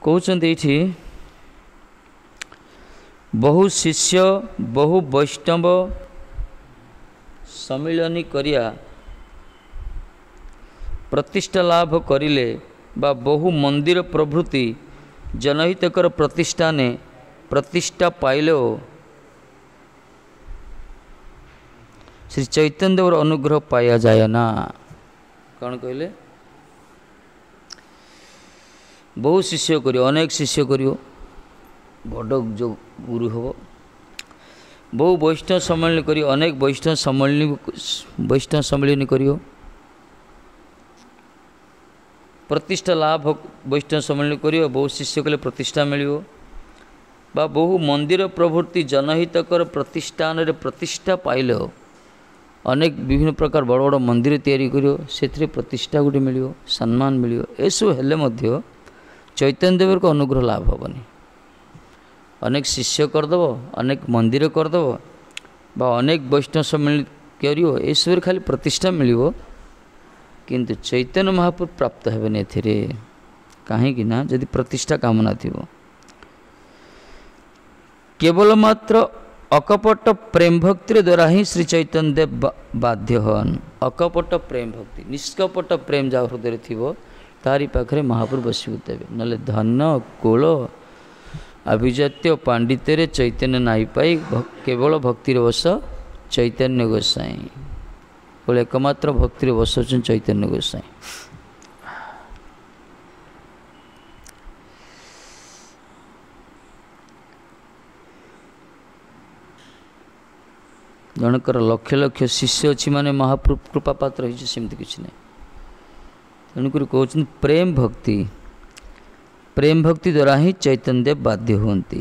कहते ये बहु शिष्य बहु वैष्णव सम्मिलनी करिया प्रतिष्ठा लाभ करिले बा बहु मंदिर प्रभृति जनहितकर प्रतिष्ठाने प्रतिष्ठा पाइले श्री चैतन्य देवर अनुग्रह पाया जाए ना। कौन कहले बहु शिष्य करियो अनेक शिष्य करियो बड़ जो गुरु हम बहु वैष्णव सम्मिलन करियो अनेक वैष्णव सम्मिलन करियो प्रतिष्ठा लाभ वैष्णव सम्मिलन करियो बहु शिष्य कले प्रतिष्ठा मिलियो बा बहु मंदिर प्रभृति जनहितकर प्रतिष्ठान रे प्रतिष्ठा पाइले अनेक विभिन्न प्रकार बड़ बड़ मंदिर तैयारी करियो से प्रतिष्ठा गोटे मिलियो सम्मान मिलियो एसबू हेले मध्य चैतन्य देवर को अनुग्रह लाभ हेनी। अनेक शिष्य करदेव अनेक मंदिर करदेव बा अनेक वैष्णव सम्मिलित करियो एसबू खाली प्रतिष्ठा मिलियो किंतु चैतन्य महापुर प्राप्त हेबेनि एथिरे कहीं ना जदि प्रतिष्ठा कामना थी केवल मात्र अकपट प्रेम भक्ति द्वारा ही श्री चैतन्य देव बाध्य हन। अकपट प्रेम भक्ति निष्कपट प्रेम जा हृदय थी तारी पाखरे महापुर बसिक देवे नले धन कोल अभिजात्य पांडित्य चैतन्य नाई पाई केवल भक्तिर वश चैतन्य गोसाई बोले एकमात्र भक्तिर वश चैतन्य गोसाई। जनकर लक्ष लक्ष शिष्य अच्छी माने महाप्रभु कृपा पात्र होमती किसी ना तेणुक कहते प्रेम भक्ति द्वारा ही चैतन्य देव बाध्य होती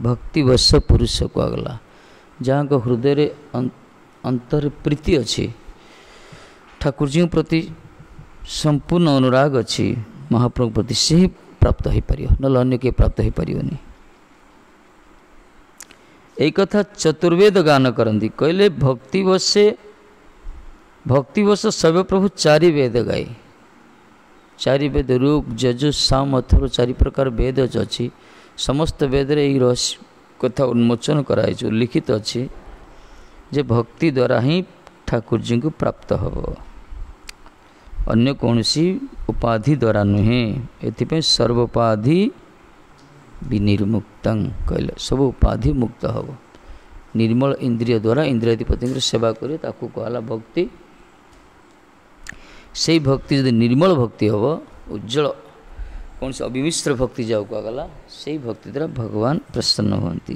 भक्ति वश पुरुष कहगला जहाँ को हृदय अंतर प्रीति अच्छी ठाकुर जी प्रति संपूर्ण अनुराग अच्छी महाप्रभु प्रति से ही प्राप्त हो पार ना अन्य किए प्राप्त हो पारनी। एक कथा चतुर्वेद गान करती कहले भक्तिवश सर्वप्रभु चारि वेद गाए चारि वेद ऋग यजुः साम अथर्व चारि प्रकार वेद अच्छी समस्त वेद रे रहस्य कथा उन्मोचन कराई लिखित अच्छी जे भक्ति द्वारा ही ठाकुर जी को प्राप्त हो अन्य कौन सी उपाधि द्वारा नुहे एथिपे सर्वोपाधि विनिर्मुक्त कहले सब उपाधि मुक्त हो निर्मल इंद्रिय द्वारा इंद्रियाधिपति सेवा करे ताकू कहला भक्ति से भक्ति यदि निर्मल भक्ति हम उज्जवल कौन से अविमिश्र भक्ति जाओ कहला से भक्ति द्वारा भगवान प्रसन्न होती।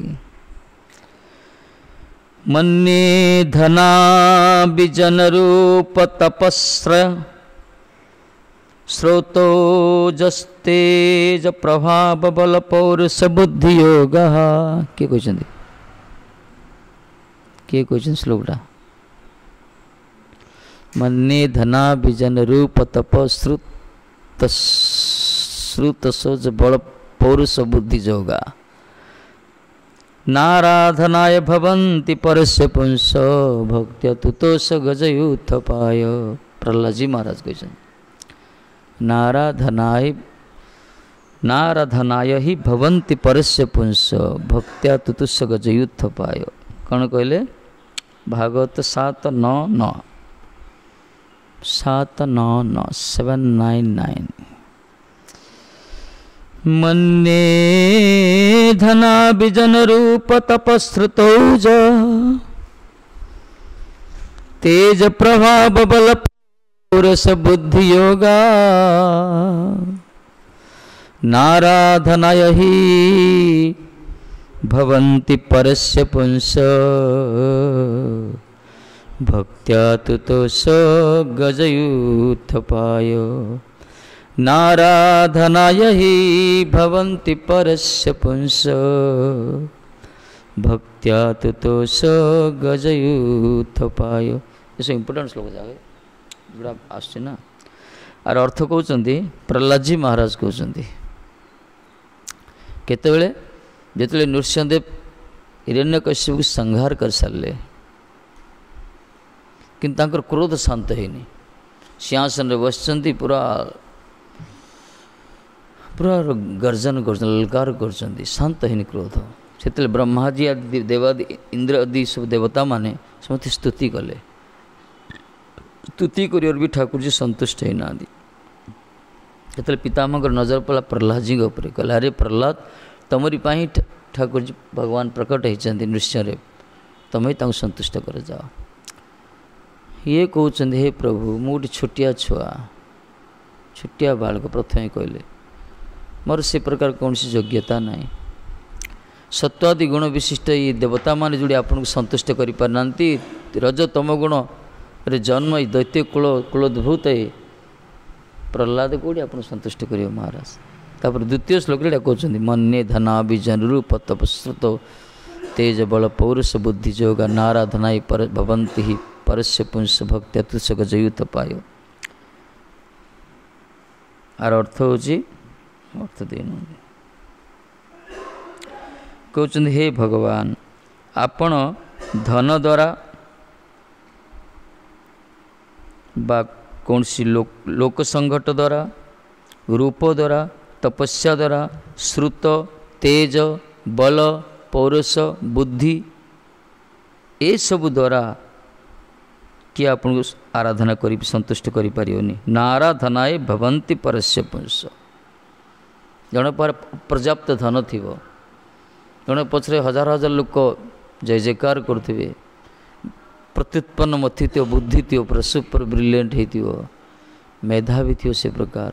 मन्ये धना विजन रूप तपस्र स्रोतो जस्तेज प्रभाव बल पौरुष बुद्धि योग किए कहते किए कहते श्लोकटा मन्ये धना विजन रूप तप श्रुत सोज बल पौरुष बुद्धि योगा नाराधनाय भवन्ति परस्य पुंस भक्त्या तुतोष गजयूथपाय। प्रहलाद जी महाराज कहते नाराधनाय ही भवन्ति परस्य पुंस भक्त्या तुतुष गजयूथपाय। कौन कहले भागवत 799 799 मन्ये धना विजन रूप तपस्रुतौज तेज प्रभाव बल पुरुष बुद्धि योगा नाराधनाय ही भवन्ति परस्य पुंस भक्त्या तुतोष गजयूथपाय। नाराधनाय ही भवन्ति परस्य पुंस भक्त्या तुतोष गजयूथपाय। ये सब इम्पोर्टेंट श्लोक जाए जोड़ा आसছে ना आर अर्थ कहते प्रहलाद जी महाराज कहते केतेबेले जेतेबेले नृसिंहदेव हिरण्यकश्यप को संहार कर सारे किंतु तांकर क्रोध शांत होनी सिंहासन रे बसचंती पूरा ପୁରା ଗର୍ଜନ କରୁଛନ୍ତି, ଲଲକାର କରୁଛନ୍ତି, ଶାନ୍ତହୀନ କ୍ରୋଧ। ସେତେବେଳେ ବ୍ରହ୍ମାଜି ଆଦି ଦେବାଦି ଇନ୍ଦ୍ର ଆଦି ସବୁ ଦେବତାମାନେ ସମସ୍ତେ ସ୍ତୁତି କଲେ। ସ୍ତୁତି କରିବାରୁ ବି ଠାକୁରଜୀ ସନ୍ତୁଷ୍ଟ ହେଇନାହାନ୍ତି। ଯେତେବେଳେ ପିତାମହଙ୍କର ନଜର ପଡ଼ିଲା ପ୍ରହ୍ଲାଦଜୀଙ୍କ ଉପରେ, କହିଲେ ଆରେ ପ୍ରହ୍ଲାଦ, ତମରି ପାଇଁ ଠାକୁରଜୀ ଭଗବାନ ପ୍ରକଟ ହେଇଛନ୍ତି ନୃସିଂହରେ, ତମେ ତାଙ୍କୁ ସନ୍ତୁଷ୍ଟ କରାଯାଅ। ଇଏ କହୁଛନ୍ତି, ହେ ପ୍ରଭୁ, ମୁଁ ଗୋଟେ ଛୋଟିଆ ଛୁଆ, ଛୋଟିଆ ବାଳକ। ପ୍ରଥମେ କହିଲେ ମୋର ସେ ପ୍ରକାର କୌଣସି ଯୋଗ୍ୟତା ନାହିଁ। ସତ୍ୱାଦି ଗୁଣ ବିଶିଷ୍ଟ ଏଇ ଦେବତାମାନେ ଯୋଡ଼ି ଆପଣଙ୍କୁ ସନ୍ତୁଷ୍ଟ କରିପାରିନାହାନ୍ତି। ରଜ ତମ ଗୁଣରେ ଜନ୍ମ ଏଇ ଦୈତ୍ୟ କୁଳୋଦ୍ଭୂତ ପ୍ରହ୍ଲାଦ କୋଉଠି ଆପଣ ସନ୍ତୁଷ୍ଟ କରିବ ମହାରାଜ। ତାପରେ ଦ୍ୱିତୀୟ ଶ୍ଲୋକରେ ଏଇଟା କହୁଛନ୍ତି, ମନ୍ୟେ ଧନାଭିଜନ ରୂପ ତପସ୍ରୁତ ତେଜ ବଳ ପୌରୁଷ ବୁଦ୍ଧି ଯୋଗ ନାରାଧନାଇ ଭବନ୍ତି ହି ପରସ୍ୟ ପୁଂସ ଭକ୍ତି ତୁଷ ଗଜୟୁତ ପାୟ। ଆର ଅର୍ଥ ହେଉଛି, ଅର୍ଥ ଦେଇନାହାନ୍ତି, କହୁଛନ୍ତି ହେ ଭଗବାନ, ଆପଣ ଧନ ଦ୍ୱାରା ବା କୌଣସି ଲୋକ ସଂଘଟ ଦ୍ୱାରା, ରୂପ ଦ୍ୱାରା, ତପସ୍ୟା ଦ୍ୱାରା, ଶ୍ରୁତ, ତେଜ, ବଳ, ପୌରୁଷ, ବୁଦ୍ଧି ଏସବୁ ଦ୍ୱାରା କିଏ ଆପଣଙ୍କୁ ଆରାଧନା କରି ସନ୍ତୁଷ୍ଟ କରିପାରିବନି। ନା ଆରାଧନାଏ ଭବନ୍ତି ପରସ୍ୟ ପୁଂସ। ଜଣେ ପରେ ପର୍ଯ୍ୟାପ୍ତ ଧନ ଥିବ, ଜଣେ ପଛରେ ହଜାର ହଜାର ଲୋକ ଜୟ ଜୟକାର କରୁଥିବେ, ପ୍ରତ୍ୟୁତ୍ପନ୍ନ ମତି ଥିବ, ବୁଦ୍ଧି ଥିବ, ପୁରା ସୁପର ବ୍ରିଲିଏଣ୍ଟ ହେଇଥିବ, ମେଧା ବି ଥିବ ସେ ପ୍ରକାର,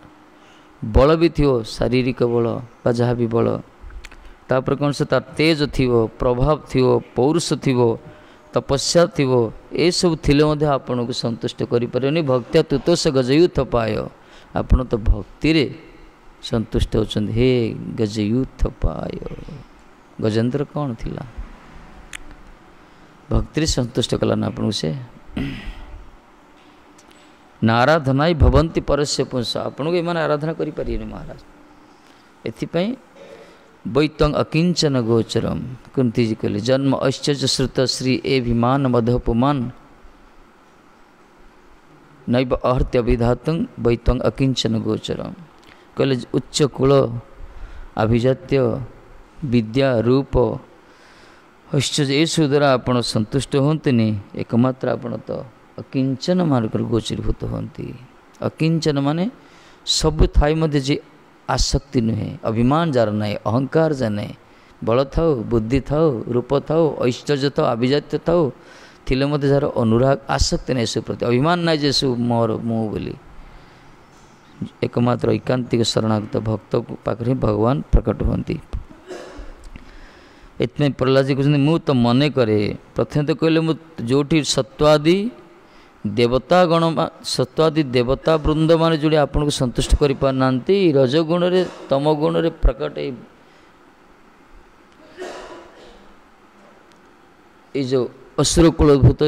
ବଳ ବି ଥିବ, ଶାରୀରିକ ବଳ ବା ଯାହା ବି ବଳ, ତାପରେ କ'ଣ ସେ ତାର ତେଜ ଥିବ, ପ୍ରଭାବ ଥିବ, ପୌରୁଷ ଥିବ, ତପସ୍ୟା ଥିବ, ଏସବୁ ଥିଲେ ମଧ୍ୟ ଆପଣଙ୍କୁ ସନ୍ତୁଷ୍ଟ କରିପାରିବନି। ଭକ୍ତ୍ୟା ତୁତୋଷ ଗଜୟୁଥ ପାୟ। ଆପଣ ତ ଭକ୍ତିରେ ସନ୍ତୁଷ୍ଟ ହେଉଛନ୍ତି। ହେ ଗଜୟୁଥ ପାୟ। ଗଜେନ୍ଦ୍ର କ'ଣ ଥିଲା? ଭକ୍ତିରେ ସନ୍ତୁଷ୍ଟ କଲା ନା ଆପଣଙ୍କୁ ସେ। ନା ଆରାଧନାଇ ଭବନ୍ତି ପରସ୍ୟ ପୁଂସ। ଆପଣଙ୍କୁ ଏମାନେ ଆରାଧନା କରିପାରିବେନି ମହାରାଜ। ଏଥିପାଇଁ ବୈତଂ ଅକିଞ୍ଚନ ଗୋଚରମ୍ କୁନ୍ତୀଜୀ କହିଲେ, ଜନ୍ମ ଐଶ୍ୱର୍ଯ୍ୟ ଶ୍ରୁତ ଶ୍ରୀ ଏଭିମାନ ମଧୋପମାନ ନୈବ ଅହର୍ତ୍ୟ ବିଧାତଂ ବୈତଂ ଅକିଞ୍ଚନ ଗୋଚରମ୍। କହିଲେ ଉଚ୍ଚ କୂଳ ଆଭିଜାତ୍ୟ ବିଦ୍ୟା ରୂପ ଐଶ୍ୱର୍ଯ୍ୟ ଏସବୁ ଦ୍ୱାରା ଆପଣ ସନ୍ତୁଷ୍ଟ ହୁଅନ୍ତିନି, ଏକମାତ୍ର ଆପଣ ତ ଅକିଞ୍ଚନ ମାନଙ୍କର ଗୋଚରୀଭୂତ ହୁଅନ୍ତି। ଅକିଞ୍ଚନ ମାନେ ସବୁ ଥାଇ ମଧ୍ୟ ଯେ ଆସକ୍ତି ନୁହେଁ, ଅଭିମାନ ଯାର ନାହିଁ, ଅହଙ୍କାର ଯାର ନାହିଁ, ବଳ ଥାଉ, ବୁଦ୍ଧି ଥାଉ, ରୂପ ଥାଉ, ଐଶ୍ୱର୍ଯ୍ୟ ଥାଉ, ଆଭିଜାତ୍ୟ ଥାଉ, ଥିଲେ ମଧ୍ୟ ଯାହାର ଅନୁରାଗ ଆସକ୍ତି ନାହିଁ, ଏସବୁ ପ୍ରତି ଅଭିମାନ ନାହିଁ ଯେ ସବୁ ମୋର ମୁଁ ବୋଲି। ଏକମାତ୍ର ଐକାନ୍ତିକ ଶରଣାଗତ ଭକ୍ତ ପାଖରେ ଭଗବାନ ପ୍ରକଟ ହୁଅନ୍ତି। ଏଥିପାଇଁ ପ୍ରହ୍ଲାଦଜୀ କହୁଛନ୍ତି, ମୁଁ ତ ମନେ କରେ, ପ୍ରଥମେ ତ କହିଲେ ମୁଁ ଯେଉଁଠି ସତ୍ୱାଦି ଦେବତାଗଣ, ସତ୍ୱାଦି ଦେବତା ବୃନ୍ଦମାନେ ଯୋଡ଼ି ଆପଣଙ୍କୁ ସନ୍ତୁଷ୍ଟ କରିପାରୁନାହାନ୍ତି, ରଜଗୁଣରେ ତମ ଗୁଣରେ ପ୍ରକଟ ଏଇ ଯେଉଁ ଅସୁର କୁଳଭୂତ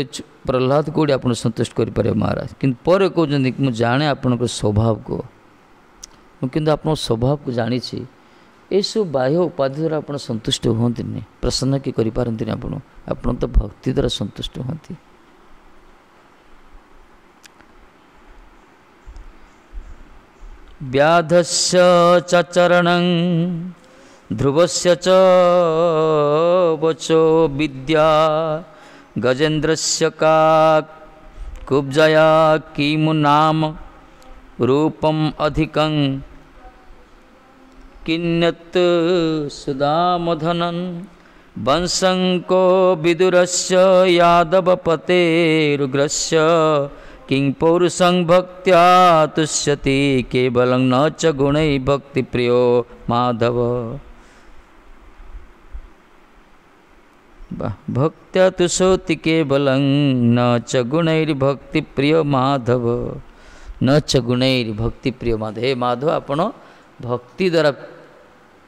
ପ୍ରହ୍ଲାଦ କୋଉଠି ଆପଣ ସନ୍ତୁଷ୍ଟ କରିପାରିବେ ମହାରାଜ। କିନ୍ତୁ ପରେ କହୁଛନ୍ତି, ମୁଁ ଜାଣେ ଆପଣଙ୍କର ସ୍ୱଭାବକୁ, ମୁଁ କିନ୍ତୁ ଆପଣଙ୍କ ସ୍ୱଭାବକୁ ଜାଣିଛି, ଏସବୁ ବାହ୍ୟ ଉପାଧି ଦ୍ୱାରା ଆପଣ ସନ୍ତୁଷ୍ଟ ହୁଅନ୍ତିନି, ପ୍ରସନ୍ନ କି କରିପାରନ୍ତିନି। ଆପଣ ତ ଭକ୍ତି ଦ୍ୱାରା ସନ୍ତୁଷ୍ଟ ହୁଅନ୍ତି। ବ୍ୟାଧସ୍ୟ ଚରଣଂ ଧ୍ରୁବସ୍ୟ ଚ ବଚୋ ବିଦ୍ୟା ଗଜେନ୍ଦ୍ରସ୍ୟ କା କୁବ୍ଜୟା କିମୁ ନାମ ରୂପମ୍ ଅଧିକଂ କିନ୍ୟତ୍ ସୁଦାମଧନଂ ବଂଶଙ୍କୋ ବିଦୁରସ୍ୟ ୟାଦବପତେରୁଗ୍ରସ୍ୟ किं पौरुषं भक्त्या तुष्यति केवलं न च गुणै भक्ति प्रियो माधव। भक्त्या तुष्यति केवलं न च गुणैर्भक्ति प्रियो माधव। न च गुणैर्भक्ति प्रियो माधव। हे माधव, आपण भक्ति द्वारा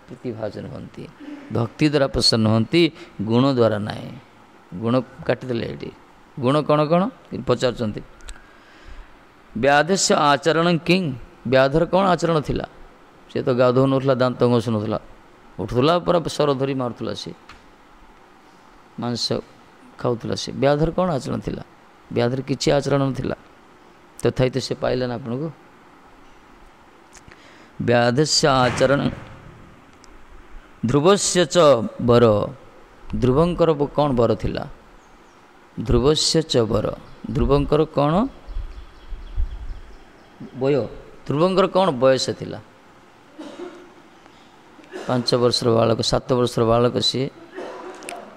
प्रतिभाजन होती, भक्ति द्वारा प्रसन्न होती, गुण द्वारा नाए। गुण काटिदेले एटी गुण कौन कौन पचार। व्याधस्य आचरण किं, व्याधर कौन आचरण थिला? से तो गाधो नथला, दांत घषु नथला, उठुला पूरा सर धरी मारुला, से मांस खाऊला। से व्याधर कौन आचरण थिला? व्याधर किसी आचरण नथिला, तथापि तो से पाइले ना आपन को। व्याधस्य आचरण ध्रुवस्य च वर ध्रुवंकर कौन वर थिला ध्रुवस्य च वर ध्रुवंकर कौन बय ध्रुवंकर कौन बयस थिला 5 वर्षर बालक 7 वर्षर बालक सी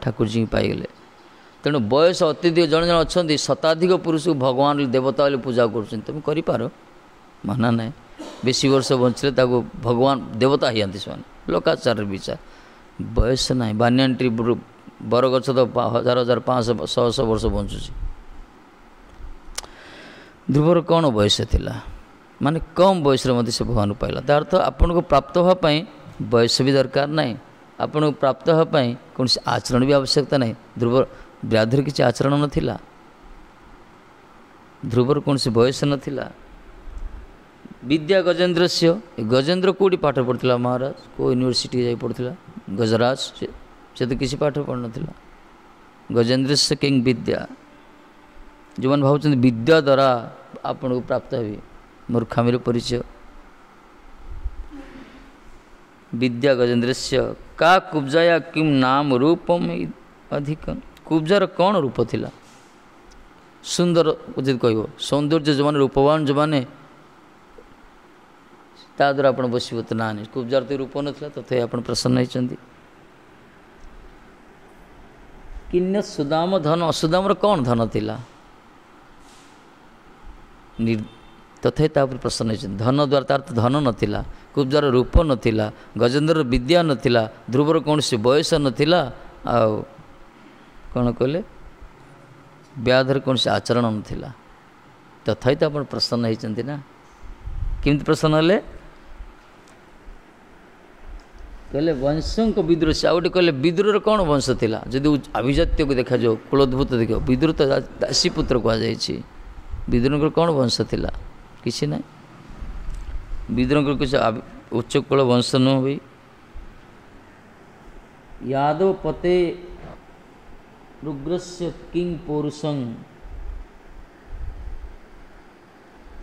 ठाकुर जी पाईगले तेणु बयस अत्यधिक जन जन अच्छा शताधिक पुरुष को भगवान देवता वाले पूजा कर तुम कर माना ना बेसी वर्ष बंचले भगवान देवता ही से लोकाचार विचार बयस ना बानियान ट्री बरगछ तो 1000-1500 वर्ष बंचुची ध्रुवर कौन बयस थिला माने कम बयस मत से भगवान पाइला तार अर्थ आपन को प्राप्त होगापी बयस भी दरकार नहीं आपन को प्राप्त होगापी कौन आचरण भी आवश्यकता नहीं ध्रुव व्याधर किसी आचरण नाला ध्रुवर कौन से बयस नाला विद्या गजेन्द्र से गजेन्द्र कौटी पाठ पढ़ा महाराज को यूनिवर्सिटी जा पढ़ा गजराज से तो किसी पाठ पढ़ ना गजेन्द्र से किंग विद्या जो मैंने भाव विद्या द्वारा आपन को प्राप्त हो मूर्खामीर परिचय विद्या गजेन्द्र से का कुब्जाया किम नाम रूपम अधिक कुब्जार कौन रूप थिला सुंदर उचित कह सौंदर्य जो मैंने रूपवान जो मैंने ता द्वारा आप बसीभूत ना नहीं कुब्जार तो रूप नाला तथे आप प्रसन्न होती किन्न सुदाम धन सुदाम कौन धन थिला तथे प्रसन्न होती धन द्वारा तार तो धन नाला कुब्जार रूप नाला गजेन्द्र विद्या नाला ध्रुवर कौन से बयस नाला आ कौन कहले व्याधर कौन से आचरण नाला तथा तो आप प्रसन्न होती ना किमती प्रसन्न हेले कहले वंशों को विद्रोह से आउटे कहले विद्रोह कौन वंश थिला जदि अभिजात्य को देखा जाओ कुलोद्भूत देख विद्रोह तो दासी पुत्र कहुई विद्रोह कौन वंश थिला किसी ना विद्रोह कुछ उच्च कुल वंश नुह हुई यादव पते रुग्रस्य किंग पौरुषं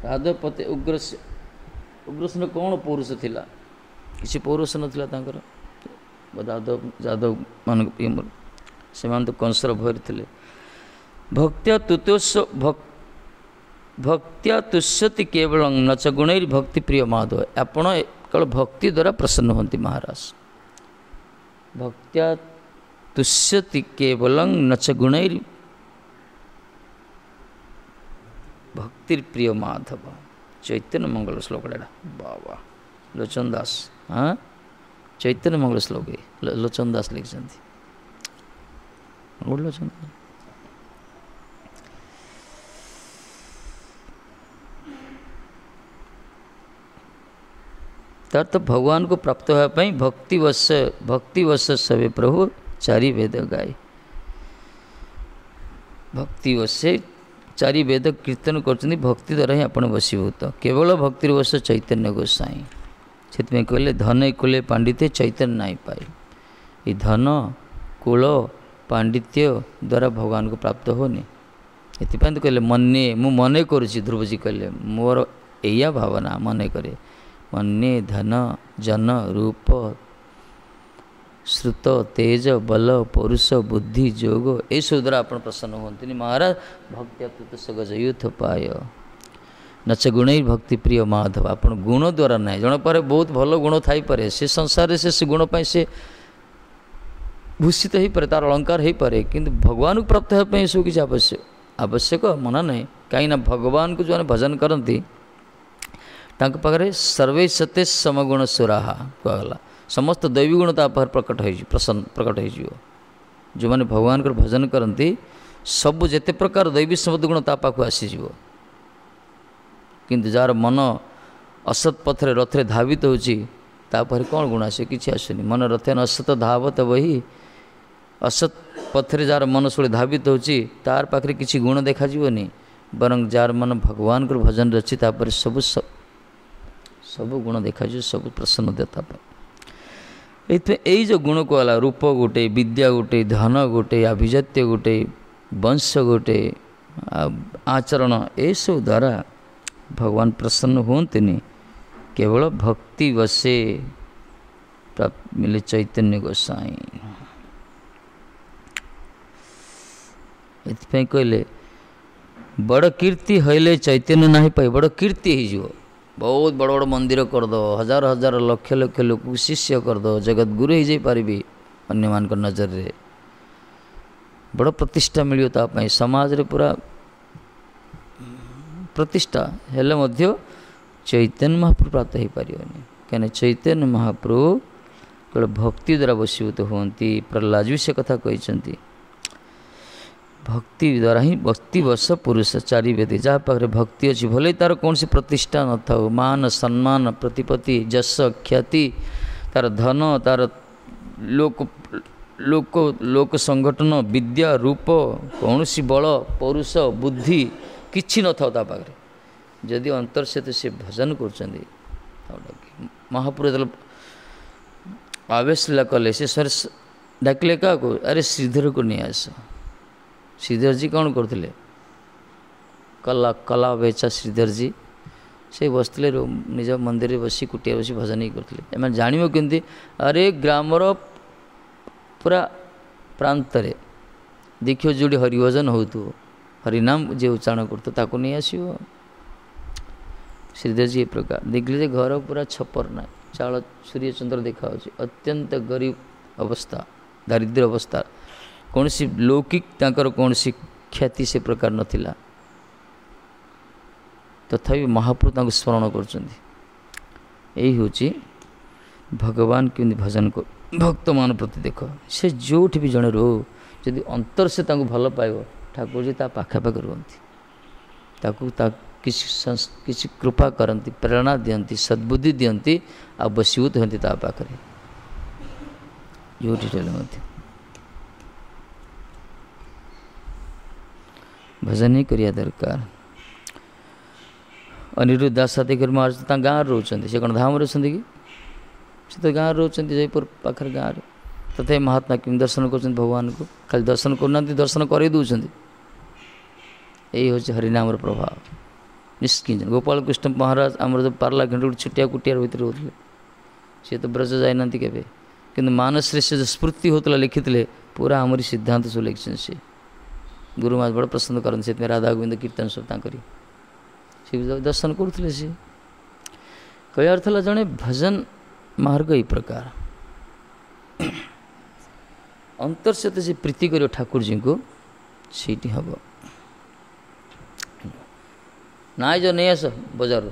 यादव पते उग्रसेन कौन पौरुष थिला किसी पौरुष नाला यादव यादव मान से तो कंसर भयर थे भक्त्या तुष्यति केवल नच गुणैर भक्ति प्रिय माधव आपण केवल भक्ति द्वारा प्रसन्न होती महाराज भक्त्या तुष्यति केवल नच गुणैर भक्ति प्रिय माधव चैतन्य मंगल श्लोक बाबा लोचन दास हाँ चैतन्य मंगल श्लोक लोचन दास लिखिं लोचन तार तो भगवान को प्राप्त होगापी भक्तिवश सवे प्रभु चारि वेद गाय भक्तिवश चारि वेद कीर्तन कर भक्ति द्वारा ही आप बसीभूत केवल भक्तिवश चैतन्य गोसाई से कहले धन कुले पांडित्य चैतन्य नाई पाए ये धन कुल पांडित्य द्वारा भगवान को प्राप्त होनी ये तो कहले मन्ने मु मने करुँची ध्रुवजी कहले मोर एया भावना मने करे मन्ने धन जन रूप श्रुत तेज बल पौरुष बुद्धि जोग ये सब द्वारा आप प्रसन्न होती महाराज भक्त्या गजयुथ पाय नच गुण भक्ति प्रिय माधव आप गुण द्वारा ना जन पर बहुत भल गुण थी पारे से संसार से गुण पाई से भूषित हो पारे तार अलंकार हो पारे किंतु भगवान को प्राप्त होगापी सब किसी आवश्यक मना ना कहीं भगवान को जो भजन करती पाखे सर्वे सत्य समगुण सुराहा कहला समस्त दैवी गुण तापर प्रकट हो प्रकट हो जो मैंने भगवान को भजन करती सब जेते प्रकार दैवी समस्त गुण तापाक आसीज किंतु जार मन असत पथरे रथरे धावित होपर कौन गुण आसे कि आसुनी मन रथे असत धावत वही असत पथरे जार मन शुणे धावित तार पाखे किसी गुण देखा बरं जार मन भगवान को भजन रची तापर सब सब गुण देखा सब प्रसन्न देता यही जो गुण कहला रूप गोटे विद्या गोटे धन गोटे अभिजात्य गोटे वंश गोटे आचरण ये सब द्वारा भगवान प्रसन्न होंतनी केवल भक्ति बसे मिले चैतन्य गोसाई। एथि कहले बड़ कीर्ति हईले चैतन्य ना पाए बड़ कीर्ति हो बहुत बड़ बड़ मंदिर करद हजार हजार लक्ष लक्ष लोक शिष्य करद जगत गुरु हो जाई पारिबी अन्य मान नजर रे बड़ प्रतिष्ठा मिलियो तापाई समाज रे पूरा प्रतिष्ठा हेले मध्य चैतन्य महाप्रभु प्राप्त हो पारिबनी कहीं चैतन्य महाप्रभु केवल भक्ति द्वारा वशीभूत होती। प्रहलाद भी से कथा कहते भक्ति द्वारा ही भक्ति वश पुरुष चारि व्यक्ति जहाँ पाखे भक्ति अच्छी भले तार कौन सी प्रतिष्ठा न था मान सम्मान प्रतिपत्ति जश ख्याति तार धन तार लोक लोक लोक संगठन विद्या रूप कौन सी बल पौरुष बुद्धि किछि न था पाखे जदि अंतर सहित से भजन कर महापुरुष आवेश कले से सर डाकिले क्या अरे श्रीधर को नहीं आस श्रीधर जी कौन करते कला कला बेचा श्रीधर जी से बसते निज मंदिर बसी कुटिया बसी भजन ही करते एम जान केमती अरे ग्रामर पूरा प्रांत देखियो जोड़ी हरिभजन हो हरिनाम जे उच्चारण करता नहीं आसो श्रीधर जी ए प्रकार देखिले घर पूरा छपर ना चाल सूर्य चंद्र देखा अत्यंत गरीब अवस्था दारिद्र्य अवस्था कौन सी लौकिक तांकर कौन सी ख्याति से प्रकार नथिला तथापि महाप्रभु स्मरण कर भगवान केमती भजन को भक्त मान प्रति देख से जो भी जड़े रो जदि अंतर से भल पाइब ठाकुर जी पाखापाखि रुहति किसी कृपा करती प्रेरणा दियंती सद्बुद्धि दियंती आ बसीभूत होती पाखे जो भजन ही करिया दरकार। अनिरुद्ध दास साथीकर महाराज गाँव रोच से कौन धाम रोच कि से तो गाँव रोच जयपुर पाखर गाँव तथा महात्मा केम दर्शन कर भगवान को खाली दर्शन करना दर्शन कर दौरान यही हूँ हरिनाम प्रभाव निष्किंचन। गोपाल कृष्ण महाराज आम जो पार्ला घंटे गोटे छुटिया कुटिया भर रोते सी तो ब्रज जाना कि मानस से जो स्फूर्ति होता लिखी पूरा आमरी सिद्धांत सब लिखी से गुरु महाराज बड़ा पसंद करते से राधा गोविंद कीर्तन सब दर्शन करुले सी कह अर्थ जड़े भजन मार्ग यही प्रकार अंतर सहित से प्रीति कर ठाकुर जी को सीटी हम ना जो नहीं आस बजार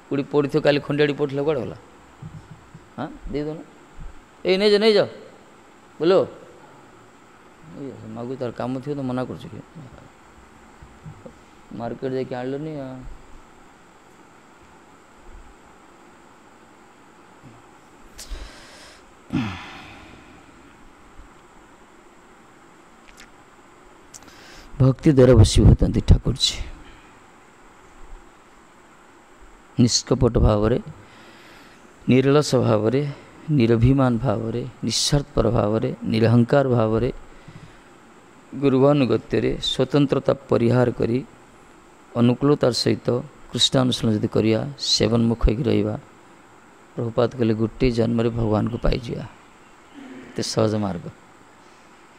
कूड़ी पड़ी थो काली खंडियाड़ी पड़े कौन गला हाँ दे दो ना ये नहीं जाओ बोलो मागु तार काम थी तो मना कर मार्केट जाके आनलनी भक्ति द्वारा वशीभूत होती ठाकुर जी निष्कपट भाव निरलस भाव निरभिमान भाव निस्वार्थपर भाव निरहंकार भाव गुरुवानुगत्य स्वतंत्रता परिहार करी अनुकूलतार सहित कृष्णानुष्ठान जदि करिया सेवन मुख होकर रहा प्रभुपाद कहले गोटे जन्म भगवान को पाई जा सहज मार्ग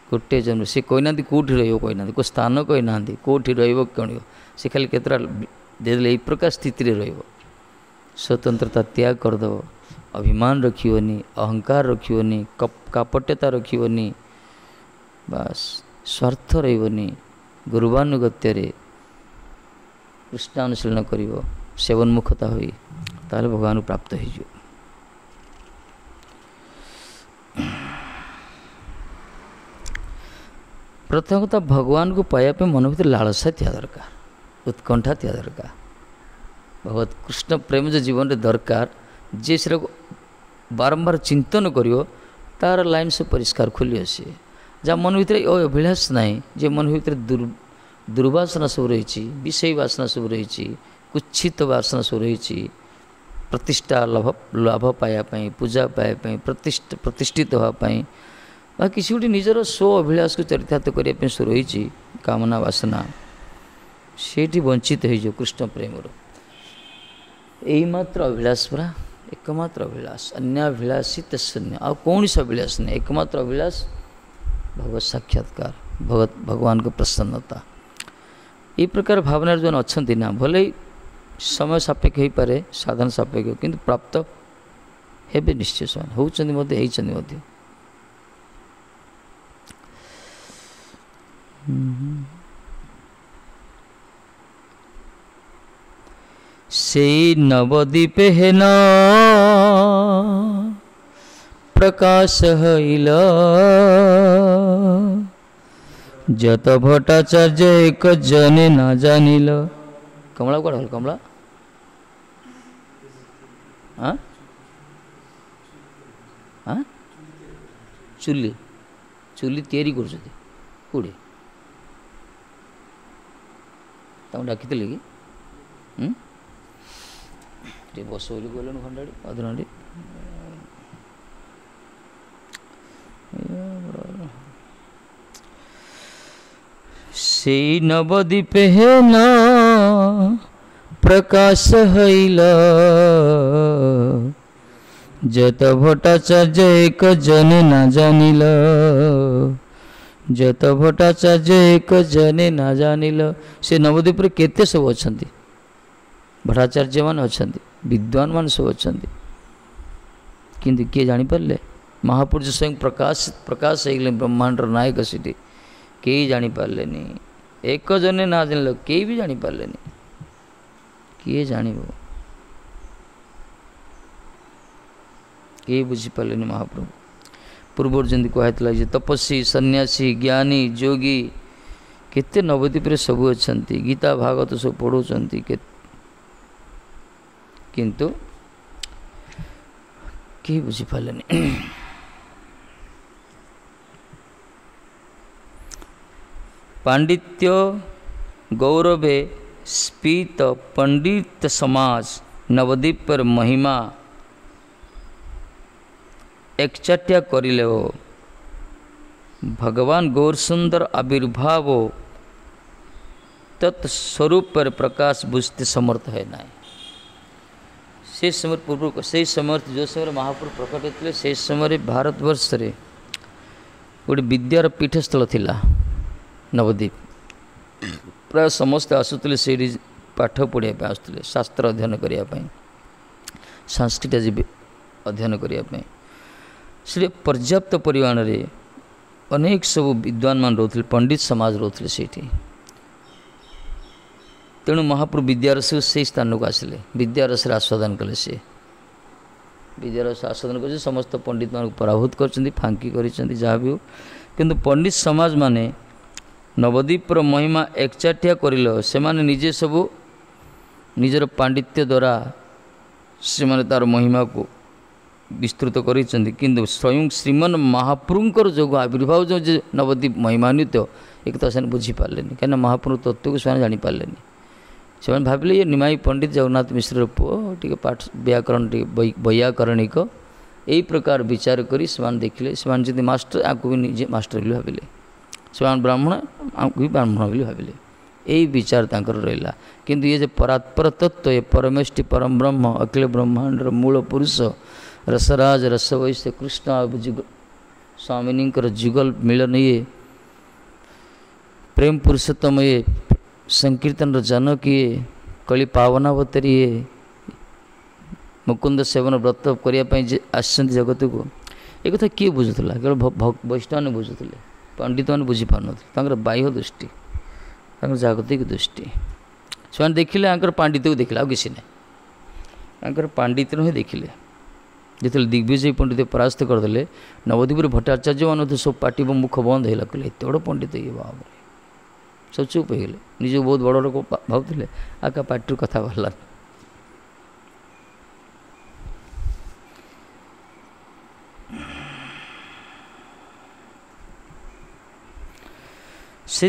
गोटे जन्म से कहना कौटी कहना को स्थान कहना कौटी कौन से खाली केतरा देदेले यही प्रकार स्थिति स्वतंत्रता त्याग करदेव अभिमान रखियोनी अहंकार रखियोनी कापट्यता रखियोनी बास स्वार्थ रही गुरुवानुगत्य कृष्णानुशीलन कर सेवनमुखता हुई ताले भगवान प्राप्त हो प्रथम कथा भगवान को पाइबा मन भर लालसा थिया दरकार उत्कंठा थिया दरकार भगवत कृष्ण प्रेम जो जीवन में दरकार जे से बारंबार चिंतन करियो तार लाइन से परिष्कार खोली आसे जहाँ मन भर अभिलाष ना जे मन भर दुर्वासना सब रही विषय वासना सब रही कुत्सित वासना सब रही प्रतिष्ठा लाभ पाइबापी पूजा पाइबापी प्रतिष्ठित होगापी बा किसी गोटे निजर स्व अभिलाष को चरितार्थ करने सब रही कामना वासना से वंचित हो कृष्ण प्रेम यही मात्र अभिलाष परा, एकमात्र अभिलाष, अन्याभिलाषी ते शून्य। आ कौन सा अभिलाष नहीं, एकमात्र अभिलाष भगवत साक्षात्कार, भगवान को प्रसन्नता। ये प्रकार भावना जो अच्छा ना भले समय सापेक्ष हो पारे, साधन सापेक्ष, किंतु प्राप्त हे निश्चय से होती। से नवदीपे हेन प्रकाश हईल, जत भट्टाचार्य एक जने ना जानिल। कमला कौन हल कमला? हाँ हाँ चुली चुली तैयारी कर कौड़े डाकी कि बस बोली कहल खंडाड़ी अधनाड़ी से नवदीपे हेन प्रकाश हईल, जत भट्टाचार्य एक जने ना जानिल, जत भट्टाचार्य एक जने ना जानिल। से नवदीप केते सब अच्छा, भट्टाचार्य मान अच्छा, विद्वान मान सब अच्छा, किंतु किए जानीपारे? महापुरुष स्वयं प्रकाश प्रकाश हो ब्रह्मांड नायक सीटी कई जानीपारे, एक जने ना जान कई भी जानीपारे, किए जान कई बुझीपारे महाप्रभु। पूर्व जमी कहला तपस्वी सन्यासी ज्ञानी जोगी केते नवदीप सब अच्छा, गीता भागवत सब पढ़ुंट, किंतु कई बुझीपारे। पांडित्य गौरवे स्पीत पंडित समाज नवदीप पर महिमा एकचाटिया करिले हो, भगवान गौर सुंदर आविर्भाव तत्स्वरूप पर प्रकाश बुझते समर्थ है ना। से समय पूर्व से समय जो समय महाप्रभु प्रकट होते से समय भारतवर्ष रे गोटे विद्यार पीठस्थल थिला नवदीप। प्राय समस्ते आसुले से पाठ पढ़ापी आसुले, शास्त्र अध्ययन करने, संस्कृत जी अध्ययन करने से पर्याप्त परिमाण रे अनेक सब विद्वान मान रोते, पंडित समाज रोते सेठी। तेणु महाप्रभु विद्यारस से स्थान को आसिले, विद्यारस आस्वादन कले। से विद्यारस आस्वादन कर समस्त पंडित मान पराभूत कर फांकी कर जहाँ भी हो, किंतु पंडित समाज माने नवदीप महिमा एकचाटिया कर से निजे सब निजर पांडित्य द्वारा से तार महिमा को विस्तृत कर, किंतु स्वयं श्रीमन महाप्रभुंर जो आविर्भाव जो नवदीप महिमान्वित एक तो से बुझीपारे, कहीं महाप्रभु तत्व को से जानीपारे। से भाविले ये निमाई पंडित जगन्नाथ मिश्र पुओ टे पाठ व्याकरण टे वैयाकरणिक यही प्रकार विचार करी से देखिले, से जब मास्टर आपको भी निजे मास्टर भी भाविले, से ब्राह्मण आपको भी ब्राह्मण भी भाविले। यही विचार तांकर रहा, किंतु ये जो परात्पर तत्व, ये परमेष्टि परम ब्रह्म अखिल ब्रह्मांड मूल पुरुष रसराज रसवैश्य कृष्ण स्वामिनी जुगल मिलन, ये प्रेम पुरुषोत्तम, ये संकीर्तन जनक, ये कली पावनावतरी, ये मुकुंद सेवन व्रत करने आसछन्ति जगत को। एक कथा किए बुझुला? केवल वैष्णव ने बुझुले, पंडित मैंने बुझी पार न, बाह्य दृष्टि, जागतिक दृष्टि। से देखिले पांडित्य को देखिले, किसी ने पांडित्य ही देखिले। जो दिग्विजय पंडित परास्त करदे, नवदीप भट्टाचार्य मान सब पार्टी मुख बंद है, कहले एत बड़ पंडित ये बाप सब चुप हो गए, निज बहुत बड़ लोक भावुले, आका पार्टी कथा बाहर। से